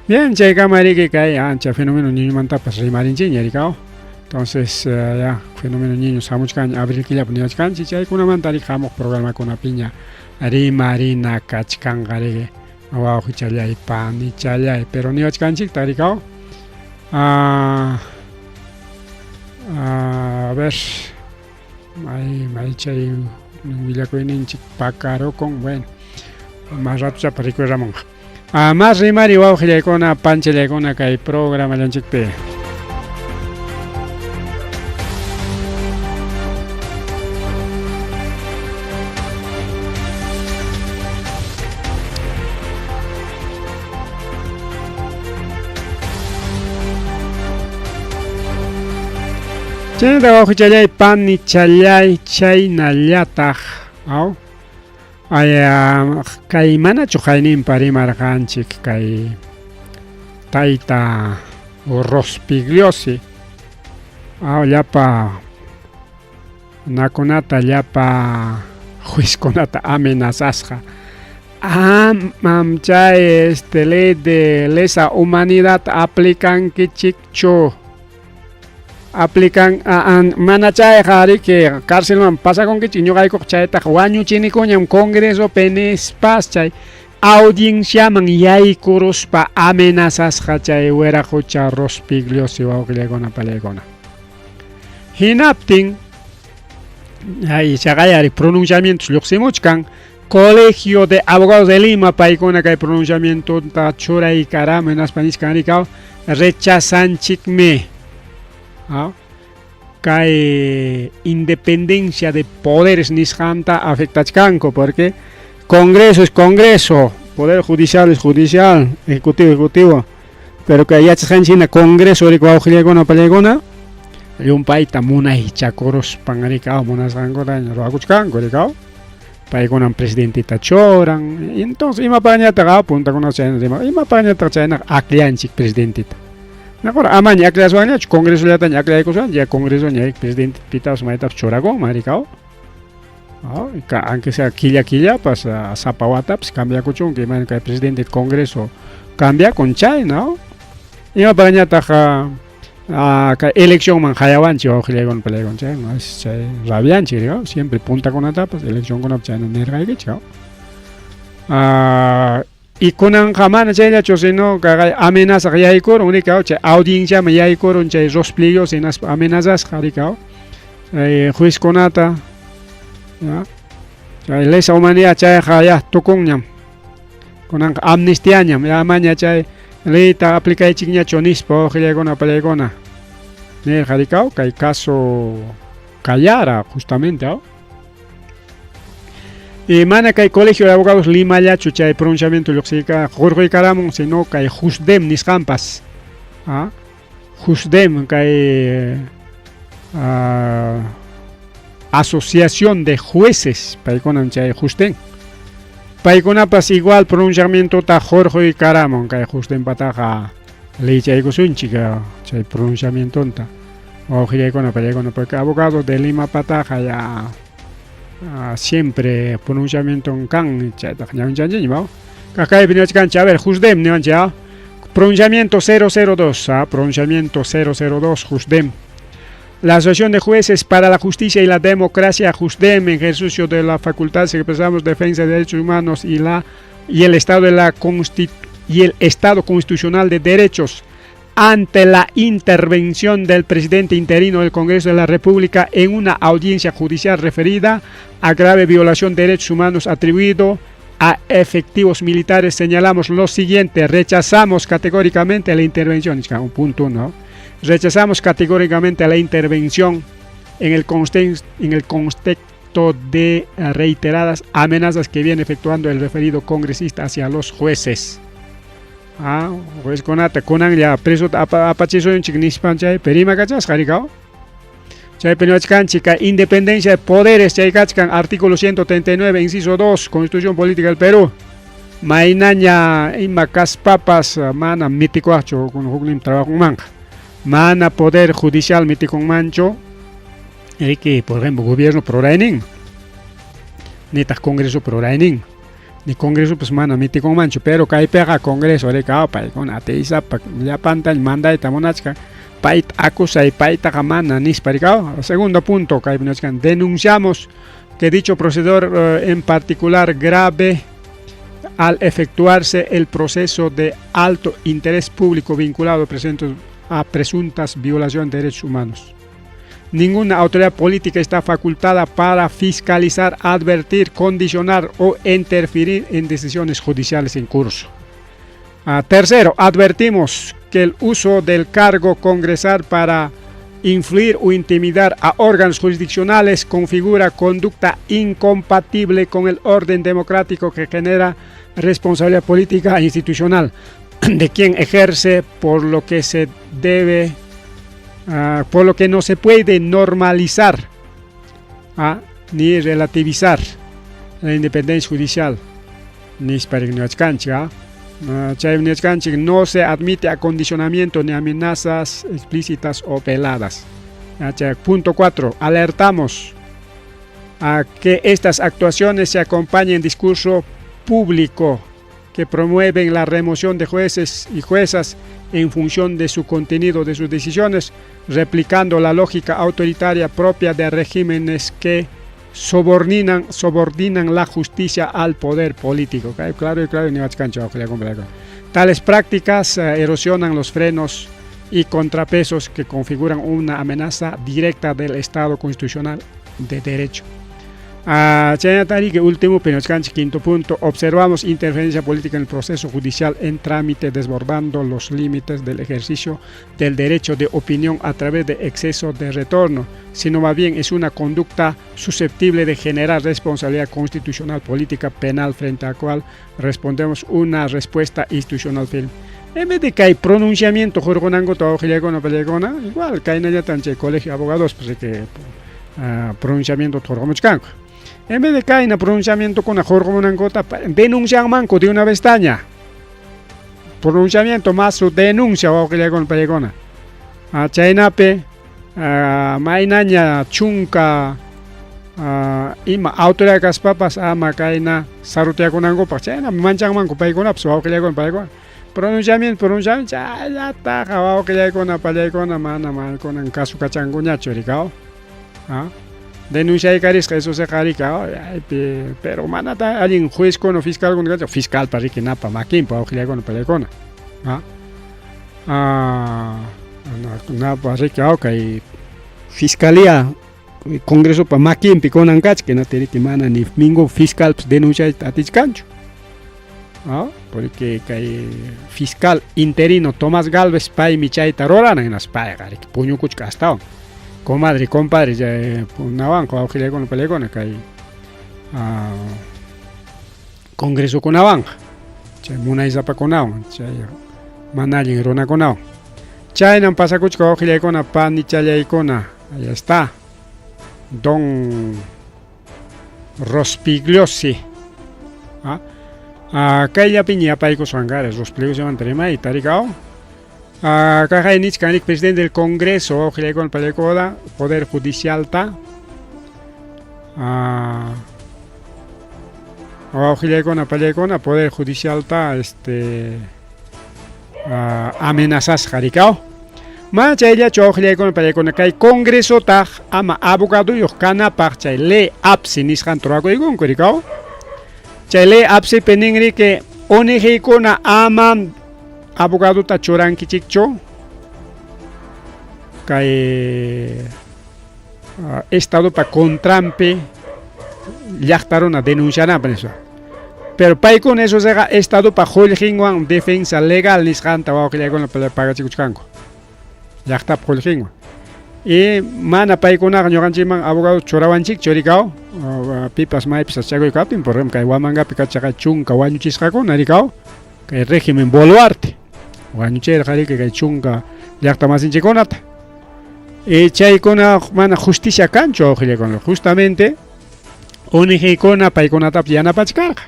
bien chaykamariki kay ancha fenómeno niñomantapas rimarinchik ñarikao entonces ya fenómeno niños hamuchkaña abril killapi niwachkanchik chaykunamantarik hamuq programakunapiña rimarina kachkanqariki wawqichalay panichalay pero niwachkanchikta rikao a ver may chay willakuyninchik pakarokon bueno más rato ya recuerdamos más rimari wawqillaykuna panchallaykuna kay programa llanchikpi chaynata wawqichallay panichalay chaynallataq aw kay manachu qayninpa rimarqanchik kay tayta Rospigliosi llapa nakunata llapa juizkunata amenazasqa chay ley de lesa humanidad aplicankichikchu aplican mana chay qhariki cárcelman pasakunkichik ñuqaykuq chaytaq wañuchinikuñam congreso penispas chay audienciaman yaykuruspa amenazasqa chay wiraqucha Rospigliosi wawqillaykuna palaykuna hinaptin chaqayari pronunciamientos lluqsimuchkan Colegio de Abogados de Lima paykuna kay pronunciamientonta churaykarami hinaspa nishkanrikaw rechazanchikmi kay independencia de poderes nisqanta afectachkanku porque Congreso es Congreso, Poder Judicial es Judicial, Ejecutivo Ejecutivo, pero kay yachaqanchikna Congreso rik wawqillaykuna palaykuna llumpayta munaychakuruspan rikaw munasqankuna ruwakuchkanku rikaw paykunan presidentita choran entonces imapaqñataq apuntakuna chayna imapaqñataq chayna aklianchik presidentita Nakora amaña aklayaswanñachu Congreso llataña aklaykuswan ya Congreso ña presidente pitapas maytapas churakunman rikaw aunque sea killapas sapawatapas cambiakuchunki imana kay presidente Congreso cambiakun chayna imapaqñataq kay eleccionman hayawanchik wawqillaykuna palaykuna chayna chay rabianchik rikaw siempre puntakunatapas eleccionkunapas chayna nirqaykichik y kunanqa mana chayllachu sino kay amenazaq yaykurun rikaw chay audienciaman yaykurun chay Rospigliosi hinaspa amenazasqa rikaw juizkunata chay lesa humanidad chayqa ya tukunñam kunanqa amnistiañam amaña chay leyta aplicaychikñachu nispa wawqillaykuna palaykuna nirqa rikaw kay caso Callara justamente y mana kay Colegio de Abogados Limallachu chay pronunciamiento lluqsiyka hurquykaramun sino kay JUSDEM nisqanpas JUSDEM kay Asociación de Jueces paykunan chay JUSDEM paykunapas igual pronunciamientota hurquykaramun kay JUSDEMpataqa leychaykusunchik chay pronunciamientonta wawqillaykuna palaykuna porque abogados de Lima pataqa ya siempre pronunciamiento kan chaytaq ñawinchanchik kakaypi niwachkanchik a ver JUSDEM niwanchik pronunciamiento 002 pronunciamiento 002 JUSDEM la Asociación de Jueces para la Justicia y la Democracia JUSDEM en ejercicio de la facultad que prestamos defensa de derechos humanos y el Estado constitucional de derechos ante la intervención del presidente interino del Congreso de la República en una audiencia judicial referida a grave violación de derechos humanos atribuido a efectivos militares, señalamos lo siguiente: rechazamos categóricamente la intervención, un punto, ¿no? Rechazamos categóricamente la intervención en el contexto de reiteradas amenazas que viene efectuando el referido congresista hacia los jueces. Juez conata kunan ya preso apachiso en chignispan chay perima cachas jaricao. Chay penuachkan chica independencia de poderes chay kachkan artículo 139 inciso 2 Constitución Política del Perú. Mainaña imakas papas mana mitikuacho con huglim trabajo manga. Mana poder judicial mitikon mancho. Que por ejemplo gobierno prorainin. Netas congreso prorainin. Ni congreso pues mana miti con mancho, pero cae pega congreso de cao pa con ateisa pa ya pantal manda ita monachka pait acusa y paita kamana nis paricao. Segundo punto, cae denunciamos que dicho procedor en particular grave al efectuarse el proceso de alto interés público vinculado a presuntas violaciones de derechos humanos. Ninguna autoridad política está facultada para fiscalizar, advertir, condicionar o interferir en decisiones judiciales en curso. Tercero, advertimos que el uso del cargo congresal para influir o intimidar a órganos jurisdiccionales configura conducta incompatible con el orden democrático que genera responsabilidad política e institucional de quien ejerce, por lo que no se puede normalizar ni relativizar la independencia judicial. No se admite acondicionamiento ni amenazas explícitas o veladas. Punto 4. Alertamos a que estas actuaciones se acompañen de discurso público que promueven la remoción de jueces y juezas en función de su contenido de sus decisiones, replicando la lógica autoritaria propia de regímenes que subordinan la justicia al poder político. Claro. Tales prácticas erosionan los frenos y contrapesos que configuran una amenaza directa del Estado constitucional de derecho. Último, quinto punto, observamos interferencia política en el proceso judicial en trámite, desbordando los límites del ejercicio del derecho de opinión a través de exceso de retorno, sino más bien es una conducta susceptible de generar responsabilidad constitucional, política, penal, frente a la cual respondemos una respuesta institucional firme. En vez de que hay pronunciamiento, igual que hay colegio de abogados, pues que pronunciamiento en vez de que hay pronunciamiento con denuncian manco de una vestaña. Pronunciamiento más su denuncia o que le con pelegona. Chainape, mainaña chunca, ima autoridad cas papas ama kaina sarutia con ango pa chaina manchan manco pelegona pues o que le con pelegona. Pronunciamiento ya está o que le con pelegona mana con caso cachanguña choricao. Denuncia y carisca, eso se carica, pero manata alguien juez con fiscal con fiscal para que napa maquín para ojilar con pelecona. Napa rica y fiscalía congreso para maquín piconan cach que no tiene que mana ni mingo fiscal denuncia a tichcancho. Porque hay fiscal interino Tomás Galvez Pai Michay Tarorana en las Pai, que puño cuchcastao. Comadre, compadre, ya navan con auxiliar con pelegona que hay congreso con navan, chay munay zapa con navan, chay manalin rona con navan, chay nan pasa cuchco auxiliar con pan y chay icona, ahí está, don Rospigliosi, Kaya piña paico sangares, Rospigliosi se mantrema y taricao. Kajainich Kanik, presidente del Congreso, ojalá con Palecoda, Poder Judicial ta. Ojalá con Palecona, Poder Judicial ta, amenazas jaricao. Macha ella ojalá con Palecona, que hay Congreso ta, ama abogado y oscana parcha, le apsi nishan troaco y con coricao. Chale apsi peningri que oneje con ama abogado tachoran kichikcho kay estado pa contrampe llaqtaron a denunciar eso. Pero pay con eso se estado pa joljingwan defensa legal nisqanta wawqillaykuna pagachikusqanku. Llaqta joljingwan. Y mana paykunaqa ñuqanchikman abogado churawanchik churikaw pipas maypis chakuykaptin por ejemplo kay Huamangapi kachaqa chunka wañuchisqakuna rikaw kay régimen Boluarte wañuchirqariki kay chunka llaqta masinchikkunata y chaykuna mana justicia kanchu wawqillaykuna justamente ONG-kuna paykunatapas yanapachkarqa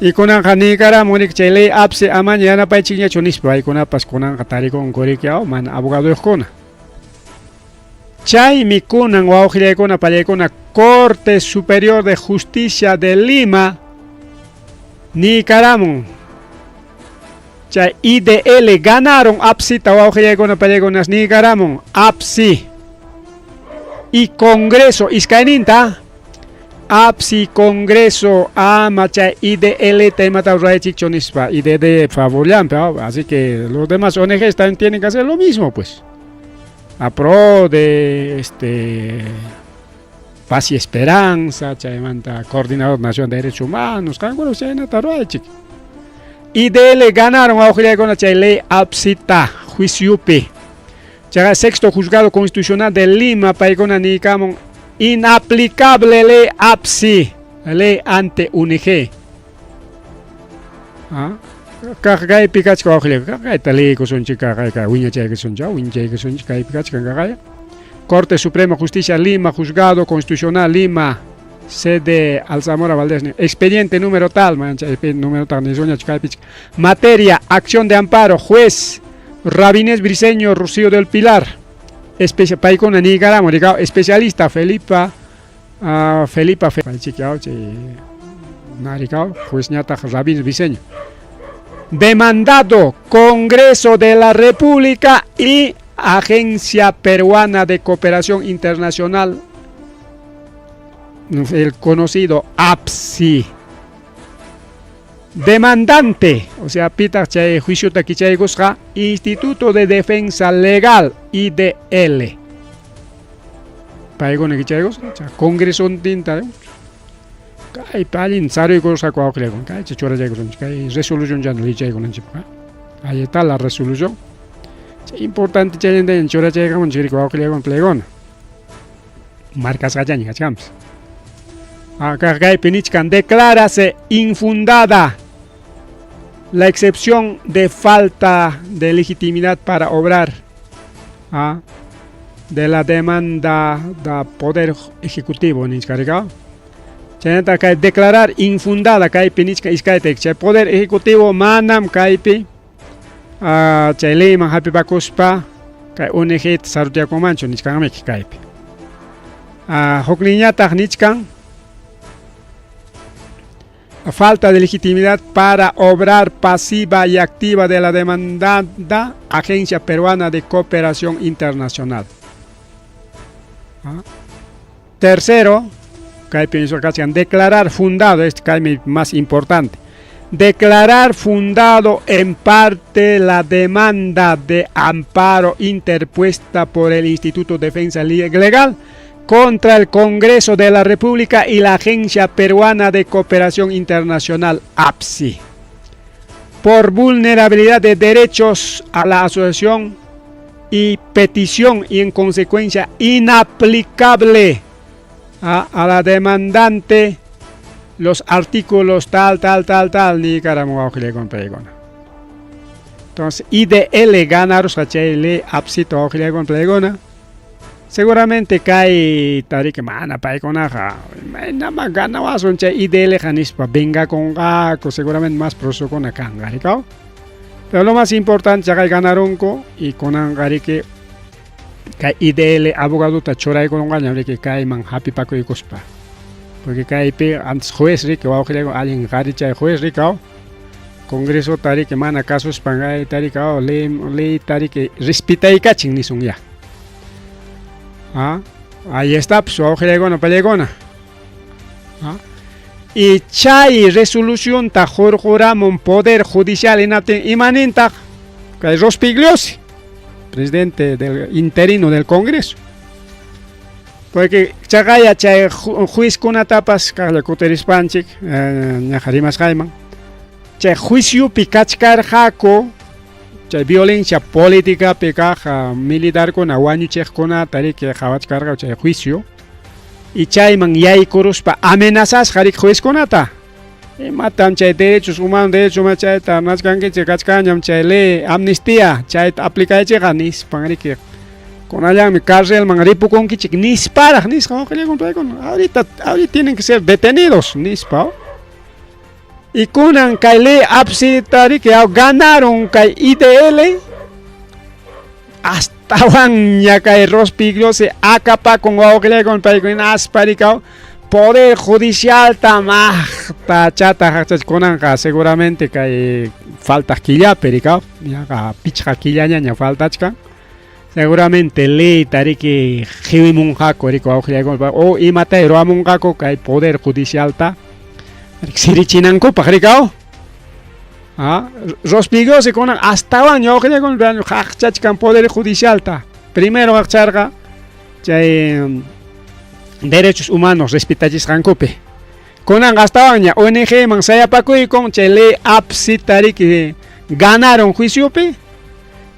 y kunanqa nikaramunki chay ley apse amaña yanapaychikñachu nispa paykunapas kunanqa tarikun kurikyaw mana abogadojkuna. Chaymi kunan wawqillaykuna pallaykuna Corte Superior de Justicia de Lima nikaramun chay IDL ganaron apsita wawqillaykuna palllaykunas nikaramun apsi y Congreso iskayninta apsi Congreso ama chay IDL temata raychikchu nispa IDD favorllampi así que los demás ONGs también tienen que hacer lo mismo pues. A pro de Paz y Esperanza, chaymanta Coordinador Nacional de Derechos Humanos, kangulo chaynata ruaychik. IDL ganaron wawqillaykuna chay ley apsita juiciupi. Chay sexto juzgado constitucional de Lima paykuna nikamun inaplicable ley apsi, ley ante UNG. Kakay pikach wawqillaykuna kakay talikusunchik kakay wiñachaykusunchik kay pikach kakay. Corte Suprema Justicia Lima, Juzgado Constitucional Lima, sede Alzamora Valdés, expediente número tal, materia, acción de amparo, juez Rabines Briceño Rocío del Pilar, paykuna nikaramo, especialista Felipa juez ñata Rabines Briceño. Demandado Congreso de la República y Agencia Peruana de Cooperación Internacional, el conocido APSI. Demandante, o sea, pita chay juicio taquichay gusqa, Instituto de Defensa Legal, IDL. Paigone kichay gusqa, Congreso tinta. Kay palin saruy gusqa kwaqlegon, kay chora chay gusqa, kay resolución ya no lichay gon chipa. Ahí está la resolución. Importante chayenda en chora chaygaman chiriko wawqillaykuna playgon marcas gallañi hachkams acá pinichkan declárase infundada la excepción de falta de legitimidad para obrar de la demanda del poder ejecutivo nichkarika chayanta kay declarar infundada kay pinichkan iskaytek chay poder ejecutivo manam kaypi chay leyman hapipakuspa kay ONG sarutiakumanchu nichkanamiki kaypi hukniñataq nichkan falta de legitimidad para obrar pasiva y activa de la demandada Agencia Peruana de Cooperación Internacional. Tercero, kaypi declarar fundado, este kaypi más importante, declarar fundado en parte la demanda de amparo interpuesta por el Instituto de Defensa Legal contra el Congreso de la República y la Agencia Peruana de Cooperación Internacional, APSI, por vulnerabilidad de derechos a la asociación y petición y en consecuencia inaplicable a la demandante los artículos tal ni caramo wawqillaykuna paykuna. Entonces IDL ganaros hachayli apsito wawqillaykuna paykuna. Seguramente kay tarik mana paykunaqa nama ganawasun chay IDL janispa venga con seguramente más prosokuna kangarikaw. Pero lo más importante kay ganarunko y konangariki kay IDL abogado ta choraykunqa ñawriki kayman hapipakuykuspa. Porque kaypi antes juez rik wawqillaykuna alguien qarichay juez rikaw Congreso tarik mana casos pangay tarikaw ley tarik respetaykachin nisun ya. Ahí está pues wawqillaykuna pallaykuna. Y chay resolución ta juramun poder judicial inaptin imanintaq kay rospigliosi presidente del interino del Congreso. Porque chagaya chay juiz kuna tapas kala kuteris panchik ñajarimas jaiman. Chay juicio pikachkar jako chay violencia política pikaja militar kuna wañuchej kuna tarike jawachkarga chay juicio. Y chayman yaykurus pa amenazas jarik juiz kunata. Matan chay derechos humanos, derechos humanos chay tarnachkanki chay kachkañam chay ley amnistía chay aplicayche ganis pangrike. Con allá mi cárcel mangripu con kichik nispara nispa ahorita tienen que ser detenidos nispa. Y kunan kay ley absitari que ganaron kay IDL hasta van ya kay Rospiglio se acapa con ogle con paikon asparicao. Poder judicial ta chata kunan seguramente que falta quilla pericao ya ka picha quilla ña falta chka seguramente ley tariki jiwimun hako rico o imatero amun hako que poder judicial ta sirichinanko pagricao Rospiglio se kunan hasta baño con hachachkan poder judicial ta primero hacharga chay derechos humanos respetachis rancope. Conan gastabaña ONG man saya pakuy con chele apsitari que ganaron juicio pe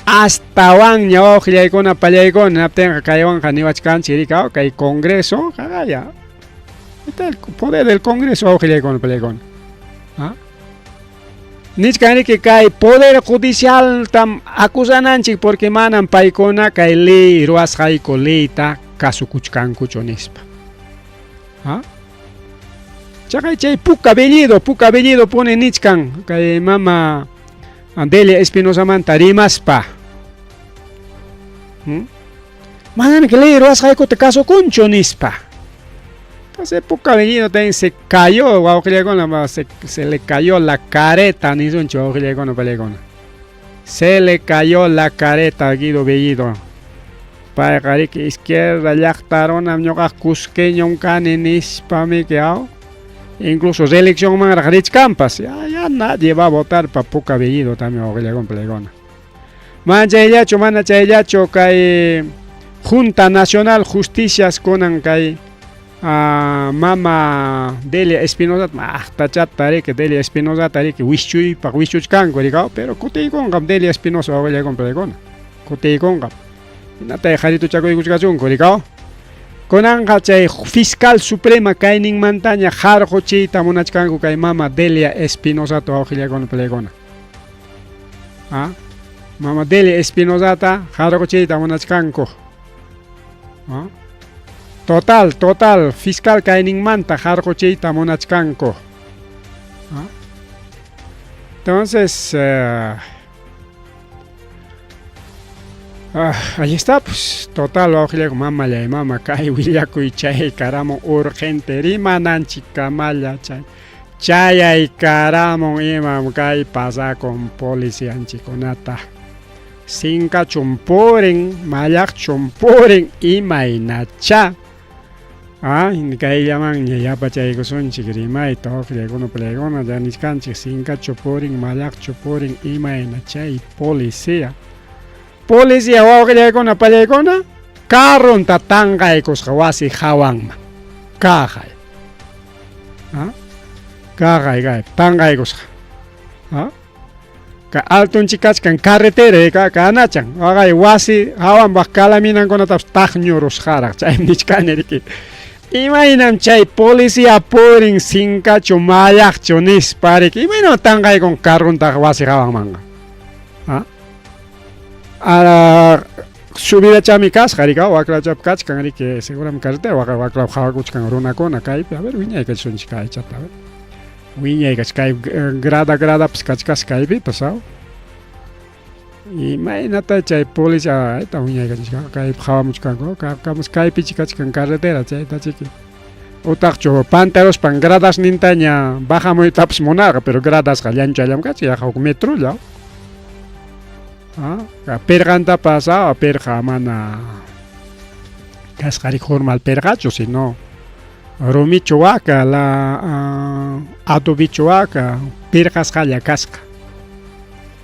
hasta van ya ojilay con apalay con apten kaywan kaniwachkan chirika kay congreso kagaya. Está el poder del congreso ojilay con apalay con. Nichkani que kay poder judicial tam acusananchik porque manan paikona kay ley ruas haiko leita kasukuchkan kuchonispa. Chakay chay puka bellido pone nichkan kay mama Delia Espinosa manta rimaspa. Manan que ley ruas haiko te caso kuncho nispa. Entonces puka bellido también se cayó, se le cayó la careta ni un cho se le cayó la careta a Guido Bellido. Para que izquierda llactaron a ñoga cusqueño un canenis pa mi queao. Incluso reelección Margarich Campas. Ya nadie va a votar para Puca Bellido también o con plegona. Manchayacho, mana chayacho kay Junta Nacional Justicias conan kay mama Delia Espinosa tachat tare que Delia Espinosa tare que wischuy pa wischuch kango pero kutei con Delia Espinosa o con plegona. Kutei con Nata jarito chaco y cuchacón, coricao. Con chay fiscal suprema kaining montaña jarjo chita monachkango kay mama Delia Espinosa to auxilia con pelegona. Mama Delia Espinosa ta jarjo chita monachkango. Total fiscal kaining manta jarjo chita monachkango. Entonces ahí está, pues total, mama ya mama kai willaku y chay caramo urgente rimanan chica mala chay ay caramo imam kai pasa con policía chiconata sinka chumporen mayak chumporen imainacha kai llaman ya pachay ko son chigrimay to no plegona ya niskanchi sinka chumporen mayak chumporen imainacha y policía Policía o con apallegona, carro en tatanga y cosjawasi jawang. Cajay. Cajay, tanga y cosja. Ka alto en chicas que en carretera y ka anachan. Agay wasi jawang bakala minan con atas tajñoros jarak. Chay nichkaneriki. Imaginam chay policía poring sinka chumayak chonis parik. Imagino tanga y con carro en tajwasi jawang manga. A subida chami kas harika wakla chap kach kangari que seguramente carretera wakla hawakuch kangruna kona kai a ver wiña que son chikai chata wiña que kai grada pues kachkas kai bi pasao y imagínate chay policía esta wiña que kai hawamuch kango kamus kai pichikach kan carretera chay ta chiqui Otacho panteros pan gradas nintaña baja muy taps monaga pero gradas gallan chayam kachi ya hawk metro ya perganta pasa a perja mana cascari formal pergacho sino romichoaca la adobichoaca perjas jaya casca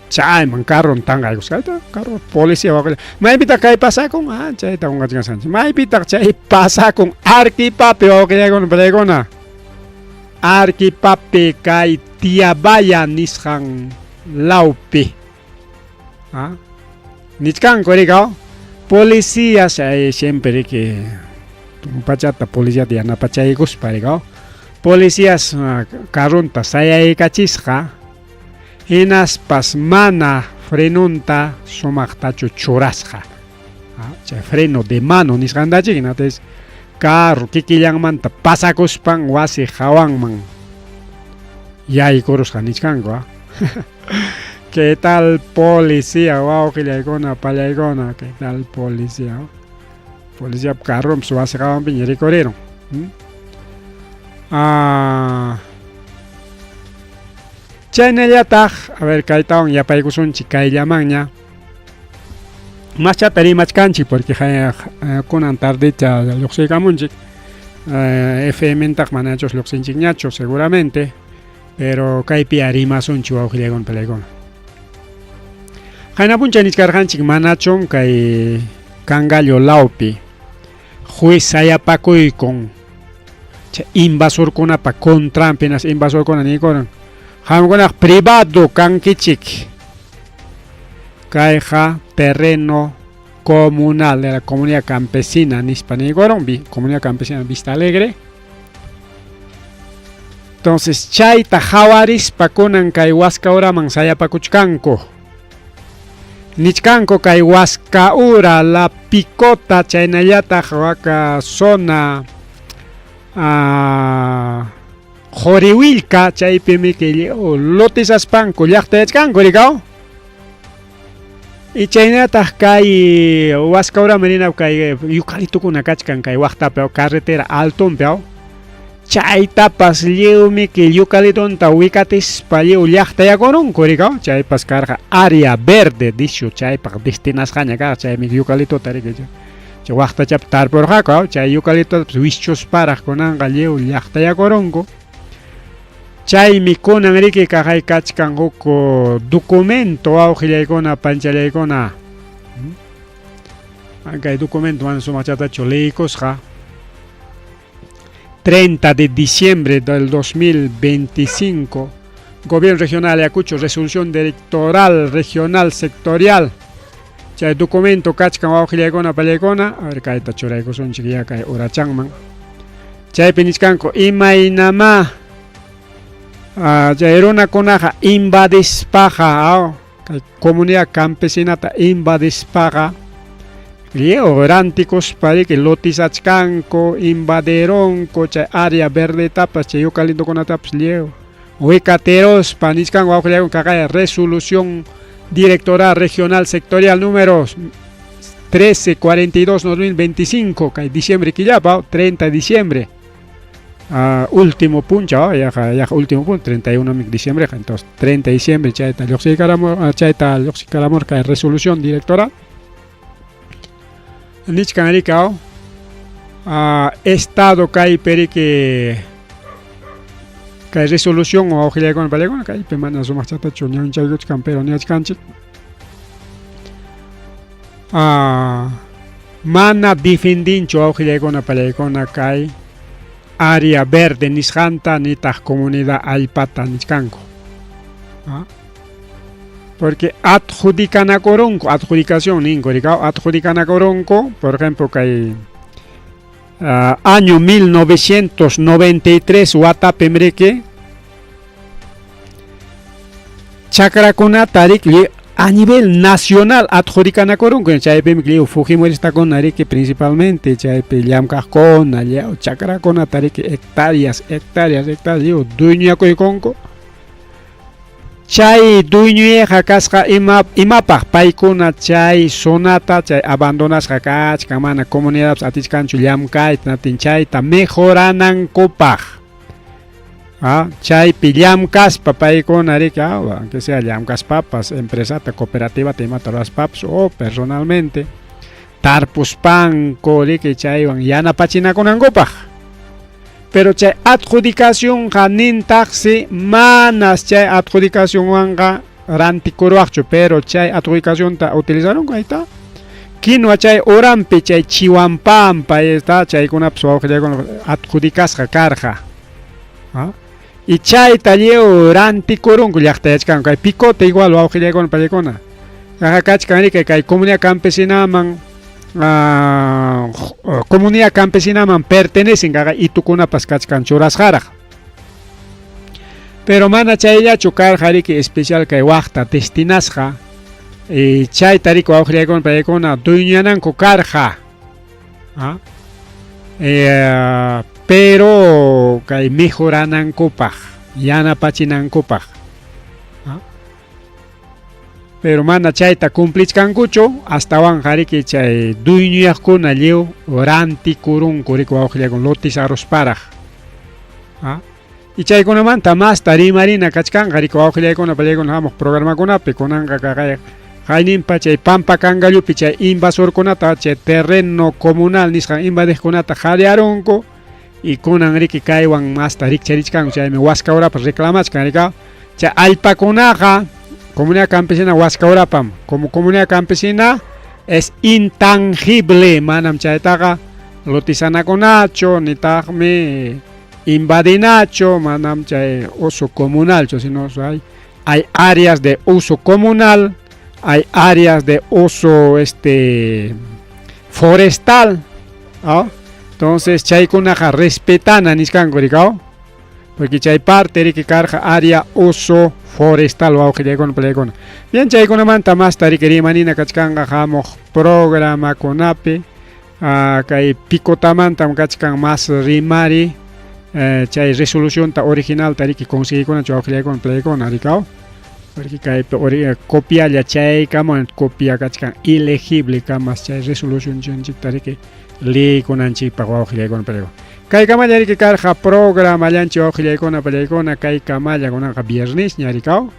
chayman carro tangaykus kayta carro policía waqilla maypita kay pasakun chayta unqachikasanchik maypita chay pasakun Arquipapi wawqillaykuna palaykuna Arquipapi kay Tiabaya nisqan lawpi nichkanku rikaw policías siempre que pachata policía yanapachaykuspa rikaw policías carronta sayaykachisqa hinaspas mana frenunta sumaqtachu churasqa chay freno de mano nisqantachik hinataq carro kikillanmanta pasakuspan wasi hawanman yaykurusqa nichkanku ¿Qué tal policía? Wow, que le gona, pallaygona, ¿qué tal policía? Policía carro, su base acaban de recorrer. Chanelata, a ver, Kaitaon, ya paigusun, chica y llamaña. Más chatari, más canchi, porque con antardicha, lo que se camunchi. FM en Tagmanachos, lo que se enchiñacho, seguramente. Pero Kaipi Arimas un chihuahua con pelegona. Jaina puncha niscarjanchik manachon kay kangallo laupi. Juizaya pakuy con invasor con pa contrampenas invasor con anikoran. Hamgona privado kankichik. Caja terreno comunal de la comunidad campesina Nispanigorón, comunidad campesina Vista Alegre. Entonces, chayta jawaris pakunan kay waska ura mansaya pakuchkanko. Nichkanko kay waska ura la picota chaynayata waka zona Joriwilka chaypimi que lotisaspanko llaqta yachkanko rikaw. Y chaynata kay waska ura marina kay eucalipto kuna kachkan kay waqtapi carretera altonpi chaytapas lliwmi que eucaliptonta ubicatis pa lliw llaqta yakununku rikaw chaypas karqa área verde dicho chaypaq destinasqaña karqa chaymi eucaliptota rika chay waqtachapi tarpurqaku chay eucaliptotapas wischusparaq kunanqa lliw llaqta yakurunku chaymi kunan riki kaqay kachkan huk documento wawqillaykuna panchallaykuna kay documento mana sumaqchatachu leykusqa 30 de diciembre del 2025, Gobierno Regional de Ayacucho, resolución directoral regional sectorial. Chay documento kachkan wawqillaykuna pallaykuna, a ver kayta churaykusunchik ya kay urachanman. Chaypi nichkanku imaynama chay runakunaqa invadispaqa kay comunidad campesinata invadispaqa Leo ránticos para que lotisachkanko invaderonko chay área verde tapas chay eucalipto con tapas leo huecateros paniscan wawqillaykuna kaqay resolución directoral regional sectorial número 1342-2025 kay diciembre killapa 30 de diciembre último puncha ya último punto 31 de diciembre entonces 30 de diciembre chayta lluqsikaramur kay resolución directoral nichkan rikaw estado kay perique kay resolución wawqillaykuna pallaykuna kaypi mana sumaqchatachu ñawinchaykuchkan pero niachkanchik mana defendinchu wawqillaykuna pallaykuna kay área verde nisqanta nitaq comunidad allpata nichkanku porque adjudicación ninko rikaw adjudicanakurunku por ejemplo kay año 1993 watapi mriki chakrakunata rikli a nivel nacional adjudicanakurunku chaypi Fujimoristakuna riki principalmente chaypi llamkaqkuna chakrakunata riki hectáreas dueñakuykunku chay dueñueqa kasqa imapaq paykuna chay zonata chay abandonasqa kachkan mana comunidad atichkanchu llamkayta natin chayta mejoranankupaq chaypi llamkaspa paykuna riki aunque sea llamkaspapas empresata cooperativata imata ruwaspapas o personalmente tarpuspanku riki chaywan yanapachinakunankupaq pero chay adjudicación nintaqsi manas chay adjudicación wanga rantikuruachu, pero chay adjudicación ta utilizaron ahí está. Quinoa chay orampi chay chihuampampa ahí está, chay kuna adjudicasja carja. Y chay taleo rantikurun kullaqtayachkan kay picote igual wawqillaykunan pallaykuna. Kachkanri kay comunidad campesina man comunidad campesina man pertenecen kaga itukunapas kachkan churasjaraq. Pero mana chayllachu karjari que especial kay waqta destinasqa chay tarik wawqillaykunan pallaykuna duñananku karja. Pero kay mejoranankupaq, yanapachinankupaq. Pero mana chayta cumplichkankuchu hasta wan jariki chay duñuyaqkuna lliw rantikurunku riku wawqillaykunan lotisarusparaq. Y chaykunamanta masta rimarina kachkanqa riku wawqillaykuna pallaykuna hamuq programakunapi kunanqa qayninpa chay pampa kangallupi chay invasorkunata chay terreno comunal nisqa invadejkunata qhallarunku y kunan riki kaywan masta rikcharichkanku chaymi waskawrapas reclamachkan rika chay allpakunaqa comunidad campesina waskawrapam como comunidad campesina es intangible manam chaytaqa lotisanakunachu nitaqmi invadinacho manam chay uso comunalcho sino hay áreas de uso comunal, hay áreas de uso forestal, ¿no? Entonces chaykunaqa respetana niskanku rikao porque chay parte riki karqa área uso forestal wawqillaykuna pallaykuna. Bien chaykunamanta masta riki rimanina kachkanqa hamuq programakunapi kay picotamantam kachkan mas rimari chay resolución ta original ta riki conseguikuna wawqillaykuna pallaykuna rikao porque kay copialla chay kama copia kachkan ilegible kamas chay resolución chanchik riki ley kunanchikpaq wawqillaykuna pallaykuna. Kay kamalla riki karqa programa llanchi wawqillaykuna pallaykuna kay kamalla kunaqa viernes ñarikao.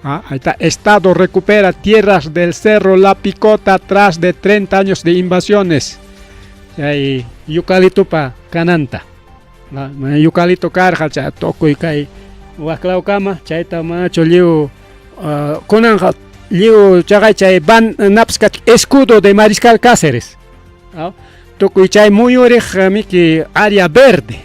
Ahí está, Estado recupera tierras del Cerro La Picota tras de 30 años de invasiones. Chay eucalipto pa kananta. Eucalipto karqa chay tokuy kay waqlaw kama chayta macho lliw kunanqa lliw chaqay chay napska escudo de Mariscal Cáceres. Tokuy chay muyuriq miki área verde.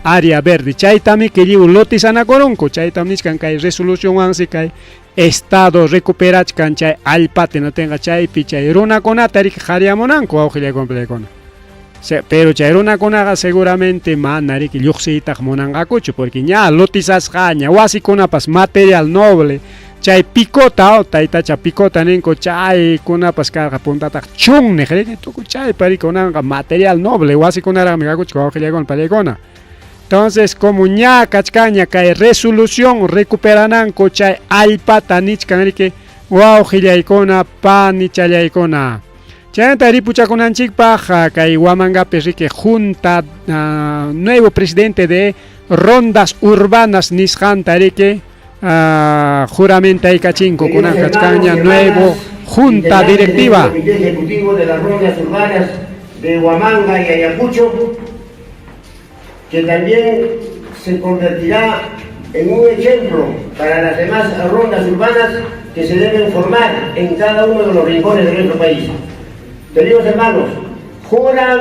Área verde. Chayta miki lliw lotisanakurunku. Chayta niskan kay resolución wansi kay Estado recuperachkan chay allpata no tenga chaypi chay runakunata riki qhariyamunanku wawqillaykuna pallaykuna. Pero chay runakunaqa seguramente mana riki lluqsiytaq munanqakuchu porque ña lotisasqa ña wasikunapas material noble chay picota taytacha picota ninku chay kunapas karqa puntataq chunniq riki tukuy chay parikunanqa material noble wasikunaraqmi kakuchu wawqillaykuna pallaykuna. Entonces como ña kachkaña kay resolución recuperananku chay allpata nichkan riki wawqillaykuna panichallaykuna. Chayanta ripuchakunanchikpaq kay Huamangapi riki junta nuevo presidente de rondas urbanas nisqanta riki juramentaycachinku kunan kachkaña nuevo junta directiva. El Comité Ejecutivo de las Rondas Urbanas de Huamanga y Ayacucho, que también se convertirá en un ejemplo para las demás rondas urbanas que se deben formar en cada uno de los rincones de nuestro país. Queridos hermanos, juran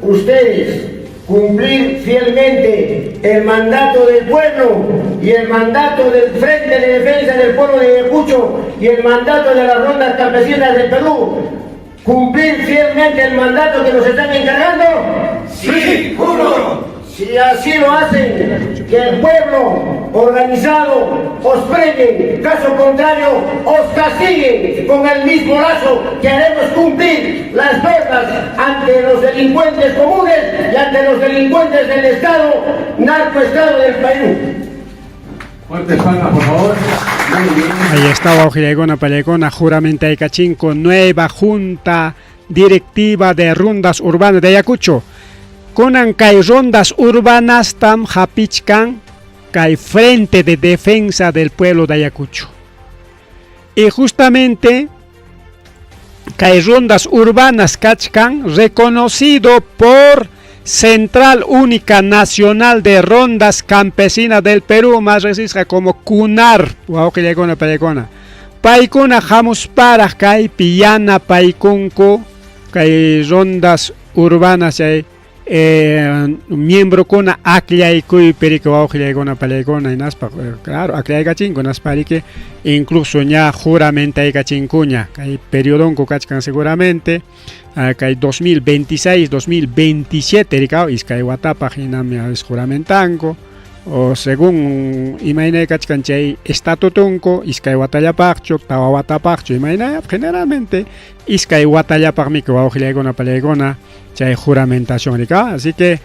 ustedes cumplir fielmente el mandato del pueblo y el mandato del Frente de Defensa del Pueblo de Ayacucho y el mandato de las rondas campesinas del Perú. ¿Cumplir fielmente el mandato que nos están encargando? Sí, juro. Si así lo hacen, que el pueblo organizado os premie, caso contrario os castigue con el mismo lazo que haremos cumplir las normas ante los delincuentes comunes y ante los delincuentes del Estado, narcoestado del Perú. Fuertes palmas, por favor. Muy bien. Ahí está wawqillaykuna pallaykuna juramentaycachinku nueva junta directiva de rondas urbanas de Ayacucho. Kunan kay rondas urbanas tam hapichkan kay Frente de Defensa del Pueblo de Ayacucho. Y justamente kay rondas urbanas kachkan reconocido por Central Única Nacional de Rondas Campesinas del Perú, más resista como CUNAR, paikuna hamuspara kay pillana paikunku kay rondas urbanas miembro kuna aklaykuy periko awqillaykuna palaykuna inaspa claro aklaycachinku naspariki incluso ña juramentaycachinkuña kay periodonku kachkan seguramente kay 2026 2027 rikaw iskay watapaq hinami juramentanku o según imaynay kachkan chay estatutunku iskay watallapaqchu tawa watapaqchu imaynay generalmente iskay watallapaqmi wawqillaykuna palaykuna chay juramentación rika, así que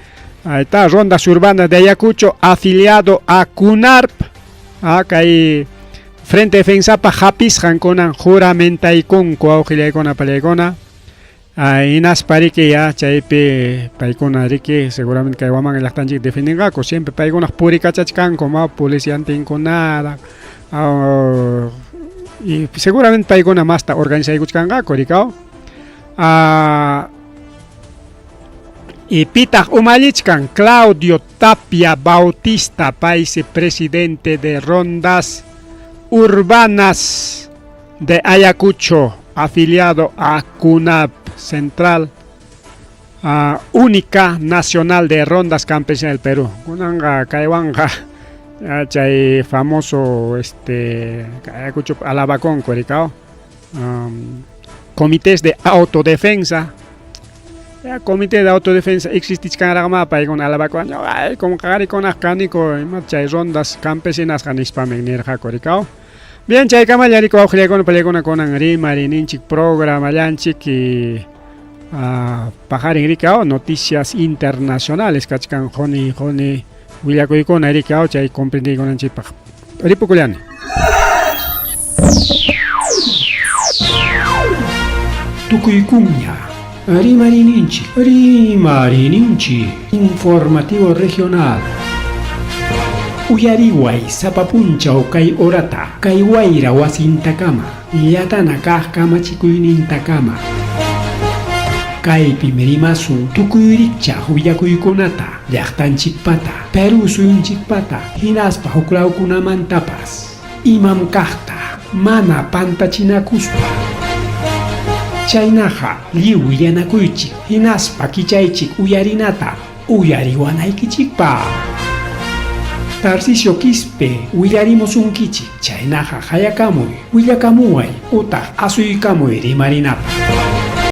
ahí está Rondas Urbanas de Ayacucho afiliado a CUNARP, kay Frente Defensa pa hapisqan kunan juramentaykunku wawqillaykuna palaykuna inas pariki ya chaypi paykuna riki seguramente kay waman llaqtanchik defendinqaku siempre paykuna purikachachkanku ma policiantinkunara y seguramente paykuna masta organizaykuchkanqaku rikaw y pitaq umallichkan Claudio Tapia Bautista, vicepresidente de Rondas Urbanas de Ayacucho, afiliado a CUNAP, Central Única Nacional de Rondas Campesinas del Perú. Kunanga kaiwanga chay famoso Ayacucho Alabacón Coricao, comités de autodefensa. Comité de autodefensa existe canarama para con Alabacón, con cari con ascánico, chay rondas campesinas canispamen nirja Coricao. Bien, chay camalarico auxiliar con Rima, Rininchik programa Yanchik y Pajar Enricao, noticias internacionales, Kachkan Joni, Willacoy con Ericao, chay comprendí con Anchipa. Ripuculiani. Tucuycuña. Rimarinchi, informativo regional. Uyariway, Sapapuncha o Kai Orata, Kai Waira Wasintakama, Yatana Kama Chikuinintakama. Kai Pimerimasu, Tukuyricha, Huyakuykunata, Llaqtanchikpata, Peru Suyunchikpata, Hinaspa Huklaukunamantapas, Imam Kahta, Mana Pantachinakuspa. Chaynaqa lliw yanakuychik hinaspa kichaychik uyarinata uyariwanaykichikpa. Tarcisio Quispe willarimusunkichik chaynaqa hayakamuy willakamuway utaq asuykamuy rimarinata.